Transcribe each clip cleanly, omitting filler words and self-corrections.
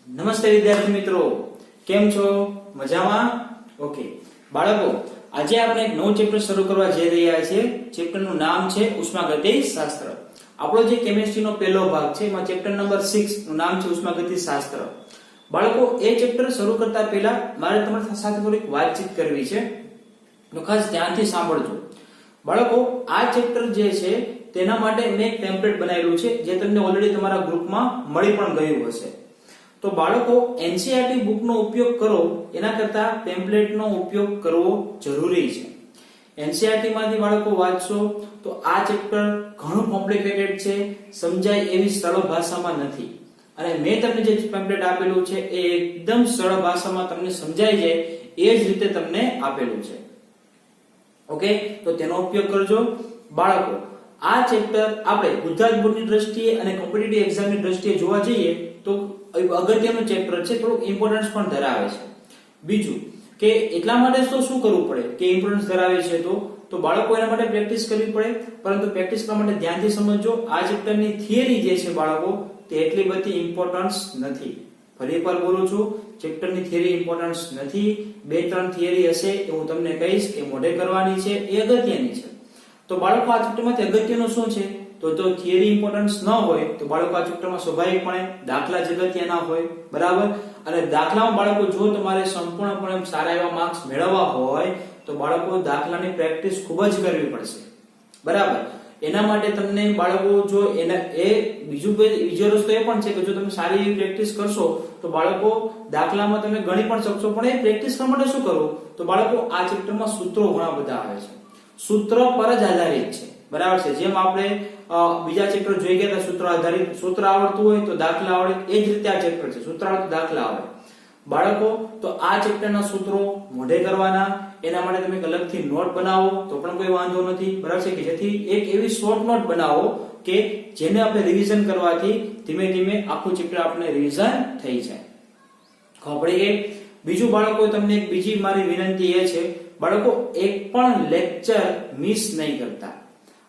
નમસ્તે વિદ્યાર્થી મિત્રો, કેમ છો? મજામાં? ઓકે બાળકો, આજે આપણે એક નવું ચેપ્ટર શરૂ કરવા જઈ રહ્યા છીએ. ચેપ્ટરનું નામ છે ઉષ્માગતિશાસ્ત્ર. આપણો જે કેમિસ્ટ્રીનો પહેલો ભાગ છે એમાં ચેપ્ટર નંબર 6 નું નામ છે ઉષ્માગતિશાસ્ત્ર. બાળકો, એ ચેપ્ટર શરૂ કરતા પહેલા મારે તમારી સાથે થોડીક વાતચીત કરવી છે, તો ખાસ ધ્યાનથી સાંભળજો. બાળકો, આ ચેપ્ટર જે છે તેના માટે મેં એક ટેમ્પલેટ બનાવેલું છે જે તમને ઓલરેડી તમારા ગ્રુપમાં મળી પણ ગયું હશે. તો બાળકો, એનસીઈઆરટી બુકનો ઉપયોગ કરો એના કરતા ટેમ્પલેટનો ઉપયોગ કરવો જરૂરી છે. એનસીઈઆરટી માંથી બાળકો વાંચશો તો આ ચેપ્ટર ઘણું કોમ્પ્લિકેટેડ છે, સમજાય એવી સરળ ભાષામાં નથી. અને મેં તમને જે ટેમ્પલેટ આપેલું છે એ એકદમ સરળ ભાષામાં તમને સમજાઈ જાય એ જ રીતે તમને આપેલું છે. ઓકે, તો તેનો ઉપયોગ કરજો. બાળકો, આ ચેપ્ટર આપણે ગુજરાત બોર્ડની દ્રષ્ટિએ અને કોમ્પિટિટિવ એક્ઝામની દ્રષ્ટિએ જોવા જઈએ તો અગત્યનું ચેપ્ટર છે, થોડું ઇમ્પોર્ટન્સ પણ ધરાવે છે. બીજું કે એટલા માટે તો શું કરવું પડે કે ઇમ્પોર્ટન્સ ધરાવે છે તો બાળકો એના માટે પ્રેક્ટિસ કરવી પડે. પરંતુ પ્રેક્ટિસ કરવા માટે ધ્યાનથી સમજજો, આ ચેપ્ટરની થિયરી જે છે બાળકો તે એટલી બધી ઇમ્પોર્ટન્સ નથી. ફરી એકવાર બોલું છું, ચેપ્ટરની થિયરી ઇમ્પોર્ટન્સ નથી. 2-3 થિયરી હશે એ હું તમને કહીશ, એ મોઢે કરવાની છે, એ અગત્યની છે. તો બાળકો, આ ચેપ્ટરમાંથી અગત્યનું શું છે? તો જો થિયરી ઇમ્પોર્ટન્સ ન હોય તો બાળકો આ ચેપ્ટરમાં સ્વાભાવિકપણે દાખલા જ અગત્યના હોય, બરાબર. અને દાખલામાં બાળકો જો તમારે સંપૂર્ણપણે સારા એવા માર્ક્સ મેળવવા હોય તો બાળકો દાખલાની પ્રેક્ટિસ ખૂબ જ કરવી પડશે, બરાબર. એના માટે તમને બાળકો જો બીજો રસ્તો એ પણ છે કે જો તમે સારી એવી પ્રેક્ટિસ કરશો તો બાળકો દાખલામાં તમે ગણી પણ શકશો. પણ એ પ્રેક્ટિસ કરવા માટે શું કરવું? તો બાળકો, આ ચેપ્ટરમાં સૂત્રો ઘણા બધા આવે છે, સૂત્ર પર જ આધારિત છે, બરાબર છે. જેમ આપણે બીજા ચેપ્ટર જોઈ ગયા હતા સૂત્ર આધારિત, સૂત્ર આવડતું હોય તો દાખલા આવડે, એ જ રીતે આ ચેપ્ટર છે, સૂત્ર આવડે તો દાખલા આવડે. બાળકો, તો આ ચેપ્ટરના સૂત્રો મોઢે કરવાના, એના માટે તમે અલગથી નોટ બનાવો તો પણ કોઈ વાંધો નથી, બરાબર છે. કે જેથી એક એવી શોર્ટ નોટ બનાવો કે જેને આપણે રિવિઝન કરવાથી ધીમે ધીમે આખું ચેપ્ટર આપણે રિવિઝન થઈ જાય. ખબર પડી ગઈ? બીજું બાળકો, તમને એક બીજી મારી વિનંતી એ છે, બાળકો એક પણ લેક્ચર મિસ નહીં કરતા.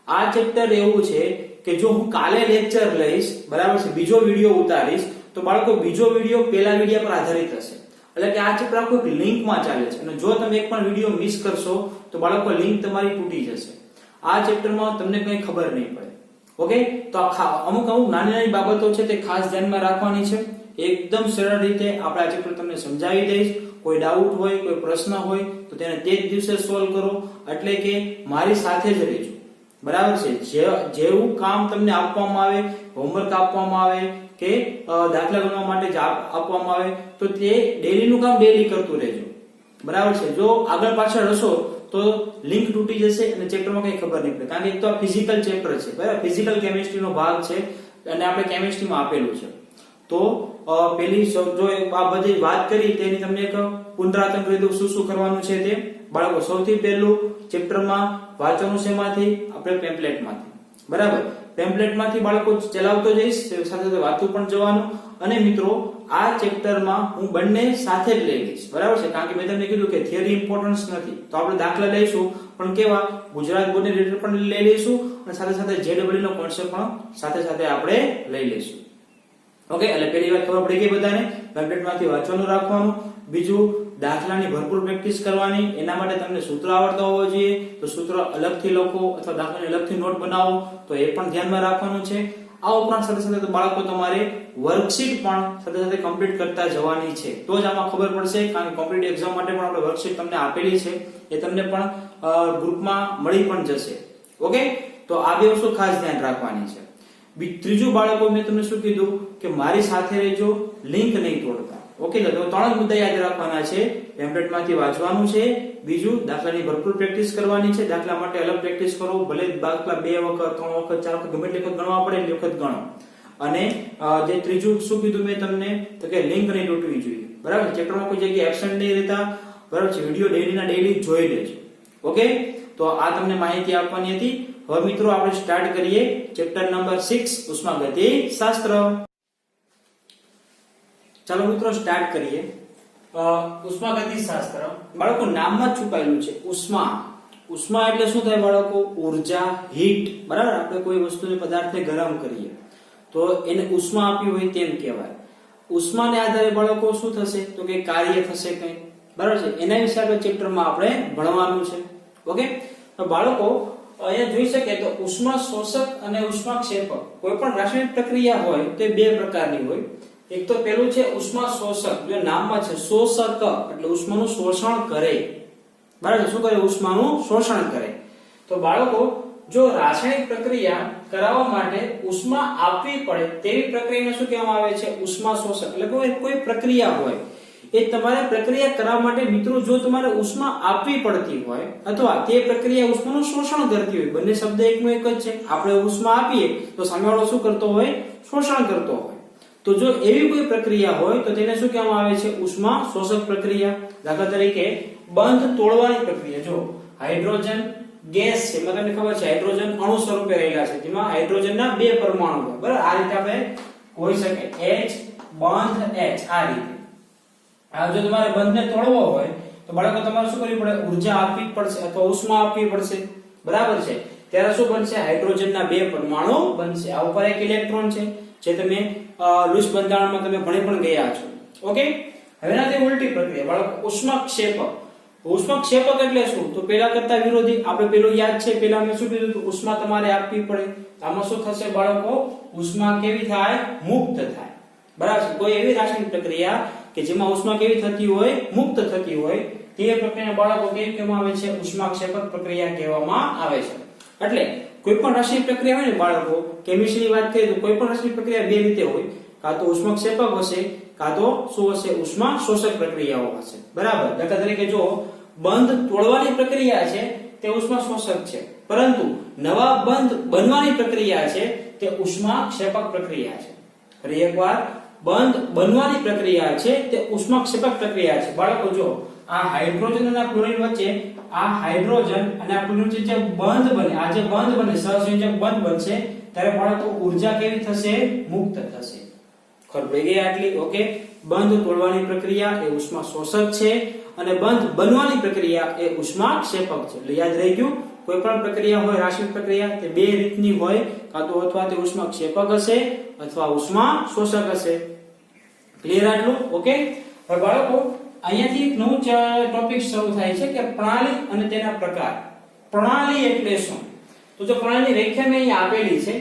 આ ચેપ્ટર એવું છે કે જો હું કાલે લેક્ચર લઈશ, બરાબર છે, બીજો વિડિયો ઉતારીશ તો બાળકો બીજો વિડિયો પહેલા વિડિયો પર આધારિત હશે. એટલે કે આ ચેપ્ટર આખું એક લિંકમાં ચાલે છે અને જો તમે એક પણ વિડિયો મિસ કરશો તો બાળકો લિંક તમારી તૂટી જશે. આ ચેપ્ટરમાં તમને કંઈ ખબર નહીં પડે. ઓકે, તો અમુક નાની નાની બાબતો છે તે ખાસ ધ્યાનમાં રાખવાની છે. એકદમ સરળ રીતે આપણે આ ચેપ્ટર તમને સમજાવી દઈશ. કોઈ ડાઉટ હોય, કોઈ પ્રશ્ન હોય તો તેને તે જ દિવસે સોલ્વ કરો. એટલે કે મારી સાથે જ રહેજો, બરાબર છે. જેવું કામ તમને આપવામાં આવે, હોમવર્ક આપવામાં આવે કે દાખલા ગણવા માટે આપવામાં આવે તો તે ડેલીનું કામ ડેલી કરતું રહેજો, બરાબર છે. જો આગળ પાછળ હશો તો લિંક તૂટી જશે અને ચેપ્ટરમાં કઈ ખબર નહીં પડે. કારણ કે એક તો આ ફિઝિકલ ચેપ્ટર છે, બરાબર, ફિઝિકલ કેમિસ્ટ્રીનો ભાગ છે અને આપણે કેમિસ્ટ્રીમાં આપેલું છે. તો પેલી જો આ બધી વાત કરી તેની તમને એક પુનરાવર્તન કરી દઉં શું શું કરવાનું છે તે. બાળકો, સૌથી પહેલું ચેપ્ટરમાં વાંચવાનું છે એમાંથી આપણે ટેમ્પલેટમાંથી, બરાબર. ટેમ્પલેટમાંથી બાળકો ચલાવતો જઈશ, સાથે સાથે વાંચતું પણ જવાનું. અને મિત્રો, આ ચેપ્ટરમાં હું બંને સાથે જ લઈ લઈશ, બરાબર છે. કારણ કે મેં તમને કીધું કે થિયરી ઇમ્પોર્ટન્સ નથી તો આપણે દાખલા લઈશું પણ કેવા ગુજરાત બોર્ડની રીડર પણ લઈ લઈશું અને સાથે સાથે જેડબલ્યુ નો કોન્સેપ્ટ પણ સાથે સાથે આપણે લઈ લઈશું. ઓકે, એટલે પહેલી વાત ખબર પડી ગઈ બધાને, ટેમ્પલેટમાંથી વાંચવાનું રાખવાનું. બીજું, દાખલાની ભરપૂર પ્રેક્ટિસ કરવાની. એના માટે તમને સૂત્ર આવડતા હોવો જોઈએ તો સૂત્ર અલગથી લખો અથવા દાખલાની અલગથી નોટ બનાવો તો એ પણ ધ્યાનમાં રાખવાનું છે. આ ઉપરાંત સાથે સાથે બાળકો તમારે વર્કશીટ પણ સાથે સાથે કમ્પ્લીટ કરતા જવાની છે, તો જ આમાં ખબર પડશે. કારણ કે કોમ્પિટિટિવ એક્ઝામ માટે પણ આપણે વર્કશીટ તમને આપેલી છે, એ તમને પણ ગ્રુપમાં મળી પણ જશે. ઓકે, તો આ બે વસ્તુ ખાસ ધ્યાન રાખવાની છે. ત્રીજું બાળકો, મેં તમને શું કીધું કે મારી સાથે રહેજો, લિંક નહીં તોડતા. ઓકે, તો 3 મુદ્દા યાદ રાખવાના છે. ટેમ્પલેટમાંથી વાંચવાનું છે, બીજું દાખલાની ભરપૂર પ્રેક્ટિસ કરવાની છે, દાખલા માટે અલગ પ્રેક્ટિસ કરો, ભલે દાખલા 2 વખત 3 વખત 4 વખત ગમે એટલી વખત ગણવા પડે એટલી વખત ગણો. અને જે ત્રીજું શું કીધું મેં તમને તો કે લિંક નહીં તૂટવી જોઈએ, બરાબર. ચેપ્ટરમાં કોઈ જગ્યાએ એબ્સેન્ટ નહીં રહેતા, બરાબર છે. વિડિયો ડેલીના ડેલી જોઈ લેજો. ઓકે, તો આ તમને માહિતી આપવાની હતી. હવે મિત્રો, આપણે સ્ટાર્ટ કરીએ ચેપ્ટર નંબર 6 ઉષ્માગતિશાસ્ત્ર. ચાલો મિત્રો, સ્ટાર્ટ કરીએ. ઉષ્માગતિશાસ્ત્ર બાળકો નામમાં જ છુપાયેલું છે, ઉષ્મા. ઉષ્મા એટલે શું થાય બાળકો? ઉર્જા, હીટ, બરાબર. આપણે કોઈ વસ્તુને પદાર્થને ગરમ કરીએ તો એને ઉષ્મા આપી હોય તેમ કહેવાય. ઉષ્માને આધારે બાળકો શું થશે તો કે કાર્ય થશે કઈ, બરાબર છે, એના વિશે આપણે ચેપ્ટરમાં આપણે ભણવાનું છે. ઓકે, તો બાળકો અહીંયા જોઈ શકે તો ઉષ્મા શોષક અને ઉષ્માક્ષેપક કોઈ પણ રાસાયણિક પ્રક્રિયા હોય તો બે પ્રકારની હોય. એક તો પેલું છે ઉષ્મા શોષક, જો નામમાં છે શોષક એટલે ઉષ્માનું શોષણ કરે, બરાબર છે, શું કરે ઉષ્માનું શોષણ કરે. તો બાળકો જો રાસાયણિક પ્રક્રિયા કરાવવા માટે ઉષ્મા આપવી પડે તેવી પ્રક્રિયાને શું કહેવામાં આવે છે ઉષ્મા શોષક. એટલે કોઈ પ્રક્રિયા હોય એ તમારે પ્રક્રિયા કરવા માટે મિત્રો જો તમારે ઉષ્મા આપવી પડતી હોય અથવા તે પ્રક્રિયા ઉષ્માનું શોષણ કરતી હોય, બંને શબ્દ એકનો એક જ છે. આપણે ઉષ્મા આપીએ તો સામેવાળો શું કરતો હોય શોષણ કરતો હોય. તો જો એવી કોઈ પ્રક્રિયા હોય તો તેને શું કહેવામાં આવે છે ઉષ્મા શોષક પ્રક્રિયા. દાખલા તરીકે બંધ તોડવાની પ્રક્રિયા, જો હાઇડ્રોજન ગેસ છે, મને તમને ખબર છે હાઇડ્રોજન અણુ સ્વરૂપે રહેલા છે, જેમાં હાઇડ્રોજનના બે પરમાણુ હોય, બરાબર, આ રીતે આપણે હોઈ શકે H બંધ H આ રીતે. આ જો તમારે બંધને તોડવો હોય તો બાળકો તમારે શું કરવી પડે ઊર્જા આપવી પડશે અથવા ઉષ્મા આપવી પડશે, બરાબર છે. ત્યારે શું બનશે હાઇડ્રોજનના બે પરમાણુ બનશે. આ ઉપર એક ઇલેક્ટ્રોન છે જે તમે લૂસ બંધારણમાં તમે ભણી પણ ગયા છો. ઓકે, હવે નાથી ઉલટી પ્રક્રિયા બાળકો ઉષ્માક્ષેપક. ઉષ્માક્ષેપક એટલે શું તો પેલા કરતા વિરોધી. આપણે પેલું યાદ છે, પેલા મેં શું કીધું ઉષ્મા તમારે આપવી પડે. આમાં શું થશે બાળકો ઉષ્મા કેવી થાય મુક્ત થાય, બરાબર છે. કોઈ એવી રાસાયણિક પ્રક્રિયા કે જેમાં ઉષ્મા કેવી થતી હોય મુક્ત થતી હોય તે પ્રક્રિયાને બાળકો કેવી કહેવામાં આવે છે ઉષ્માક્ષેપક પ્રક્રિયા કહેવામાં આવે છે. એટલે કોઈ પણ રાસાયણિક પ્રક્રિયા હોય ને બાળકો કેમિસ્ટ્રીની વાત કરીએ તો કોઈ પણ રાસાયણિક પ્રક્રિયા બે રીતે હોય, કાં તો ઉષ્માક્ષેપક હશે કાં તો શું હશે ઉષ્મા શોષક પ્રક્રિયાઓ હશે, બરાબર. દાખલા તરીકે જો બંધ તોડવાની પ્રક્રિયા છે તે ઉષ્મા શોષક છે, પરંતુ નવા બંધ બનવાની પ્રક્રિયા છે તે ઉષ્માક્ષેપક પ્રક્રિયા છે. ફરી એકવાર બંધ બનવાની પ્રક્રિયા છે તે ઉષ્માક્ષેપક પ્રક્રિયા છે. બાળકો જો આ હાઇડ્રોજન અને ક્લોરીન વચ્ચે આ હાઇડ્રોજન અને આ ક્લોરીન વચ્ચે જે બંધ બને, આ જે બંધ બને સહસંયોજક બંધ બનશે ત્યારે બાળકો ઊર્જા કેવી થશે મુક્ત થશે. ખબર પડી ગઈ આટલી? ઓકે, બંધ તોડવાની પ્રક્રિયા એ ઉષ્મા શોષક છે અને બંધ બનવાની પ્રક્રિયા એ ઉષ્માક્ષેપક છે. એટલે યાદ રહી ગયું, કોઈ પણ પ્રક્રિયા હોય રાસાયણિક પ્રક્રિયા તે બે રીતની હોય, કાં તો અથવા તે ઉષ્માક્ષેપક હશે અથવા ઉષ્મા શોષક હશે. ક્લિયર આટલું? ઓકે, હવે બાળકો અહીંયાથી એક નવું ટોપિક શરૂ થાય છે કે પ્રણાલી અને તેના પ્રકાર. પ્રણાલી એટલે શું? તો જો પ્રણાલીની વ્યાખ્યા મેં અહીં આપેલી છે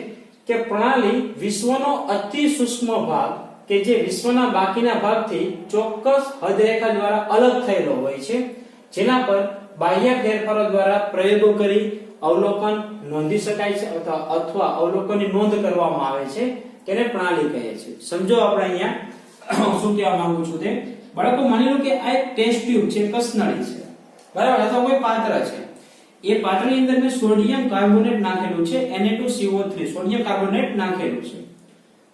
કે પ્રણાલી વિશ્વનો અતિ સૂક્ષ્મ ભાગ કે જે વિશ્વના બાકીના ભાગથી ચોક્કસ હદરેખા દ્વારા અલગ થયેલો હોય છે, જેના પર બાહ્ય ફેરફારો દ્વારા પ્રયોગો કરી અવલોકન નોંધી શકાય છે અથવા અવલોકનની નોંધ કરવામાં આવે છે, તેને પ્રણાલી કહે છે. સમજો આપણે અહીંયા શું કહેવા માંગુ છું તે બાળકો માની લો કે આ એક ટેસ્ટ ટ્યુબ છે, કસનળી છે, બરાબર, અથવા કોઈ પાત્ર છે. એ પાત્રની અંદર મેં સોડિયમ કાર્બોનેટ નાખેલું છે Na2CO3 સોડિયમ કાર્બોનેટ નાખેલું છે.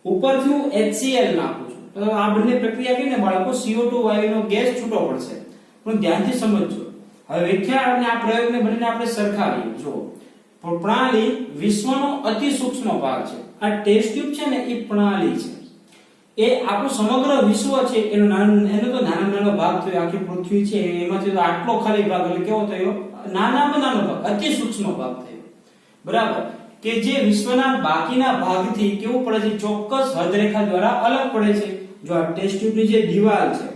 ઉપરથી હું HCl નાખું છું. તો આ બંને પ્રક્રિયા કરીને બાળકો CO2 વાયુનો ગેસ છૂટો પડશે. પણ ધ્યાનથી સમજજો. હવે વ્યાખ્યા અને આ પ્રયોગને બંને આપણે સરખાવીએ. જો પ્રણાલી વિશ્વનો અતિ સૂક્ષ્મ ભાગ છે. આ ટેસ્ટ ટ્યુબ છે ને એ પ્રણાલી છે. એ આપણું સમગ્ર વિશ્વ છે એનો તો નાનો ભાગ થયો. આખી પૃથ્વી છે એમાંથી તો આટલો ખાલી ભાગ એટલે કેવો થયો નાનો ભાગ, અતિ સૂક્ષ્મ ભાગ થયો, બરાબર, કે જે વિશ્વના બાકીના ભાગથી કેવું પડે છે ચોક્કસ હદરેખા દ્વારા અલગ પડે છે. જો આ ટેસ્ટ ટ્યુબની જે દીવાલ છે,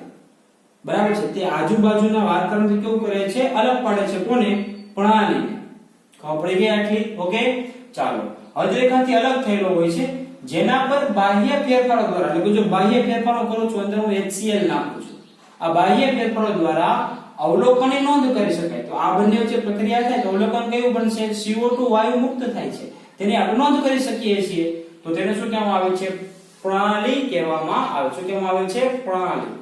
બરાબર છે, તે આજુબાજુના વારકરણથી કેવું કરે છે અલગ પાડે છે. કોને? પ્રણાલીને. ખબર પડી ગઈ આટલી? ઓકે, ચાલો. હદરેખાથી અલગ થયેલો હોય છે જેના પર બાહ્ય ફેરફારો દ્વારા, એટલે કે જો બાહ્ય ફેરફારો કરું છું, અંદર હું HCl નાખું છું, આ બાહ્ય ફેરફારો દ્વારા અવલોકનની નોંધ કરી શકાય. તો આ બંને વચ્ચે પ્રક્રિયા થાય તો અવલોકન કેવું બનશે? CO2 વાયુ મુક્ત થાય છે, તેની આપણે નોંધ કરી શકીએ છીએ. તો તેને શું કહેવામાં આવે છે? પ્રણાલી કહેવામાં આવે છે. શું કહેવામાં આવે છે? પ્રણાલી.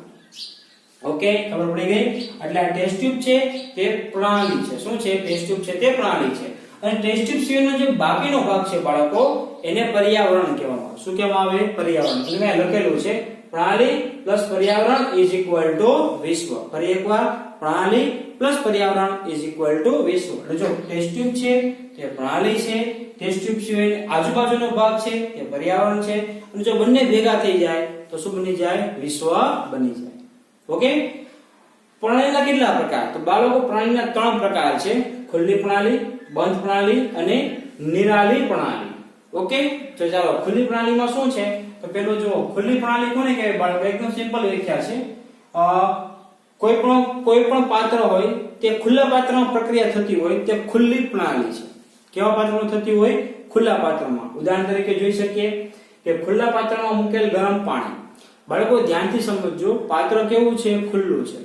ઓકે, ખબર પડી ગઈ? એટલે આ ટેસ્ટ ટ્યુબ છે તે પ્રણાલી છે. શું છે? ટેસ્ટ ટ્યુબ છે તે પ્રણાલી છે. અને ટેસ્ટ ટ્યુબ સિવાયનો જે બાકીનો ભાગ છે બાળકો એને પર્યાવરણ કહેવામાં આવે. શું કહેવામાં આવે? પર્યાવરણ. એટલે લખેલું છે પ્રણાલી પ્લસ પર્યાવરણ ઇઝ ઇક્વલ ટુ વિશ્વ. ફરી એકવાર પ્રણાલી પ્લસ પર્યાવરણ ઇઝ ઇક્વલ ટુ વિશ્વ. એટલે જો ટેસ્ટ ટ્યુબ છે તે પ્રણાલી છે, ટેસ્ટ ટ્યુબ સિવાય આજુબાજુનો ભાગ છે તે પર્યાવરણ છે, અને જો બંને ભેગા થઈ જાય તો શું બની જાય? વિશ્વ બની જાય. ઓકે, પ્રણાલીના કેટલા પ્રકાર? તો બાળકો પ્રણાલીના 3 પ્રકાર છે: ખુલ્લી પ્રણાલી, બંધ પ્રણાલી અને નિરાલી પ્રણાલી. ઓકે, તો ચાલો ખુલ્લી પ્રણાલીમાં શું છે તો પેલું જો ખુલ્લી પ્રણાલી કોને કહેવાય બાળકો? એકદમ સિમ્પલ વ્યાખ્યા છે. કોઈ પણ પાત્ર હોય તે ખુલ્લા પાત્રમાં પ્રક્રિયા થતી હોય તે ખુલ્લી પ્રણાલી છે. કેવા પાત્રમાં થતી હોય? ખુલ્લા પાત્રમાં. ઉદાહરણ તરીકે જોઈ શકીએ કે ખુલ્લા પાત્રમાં મૂકેલ ગરમ પાણી. બાળકો ધ્યાનથી સમજજો, પાત્ર કેવું છે? ખુલ્લું છે.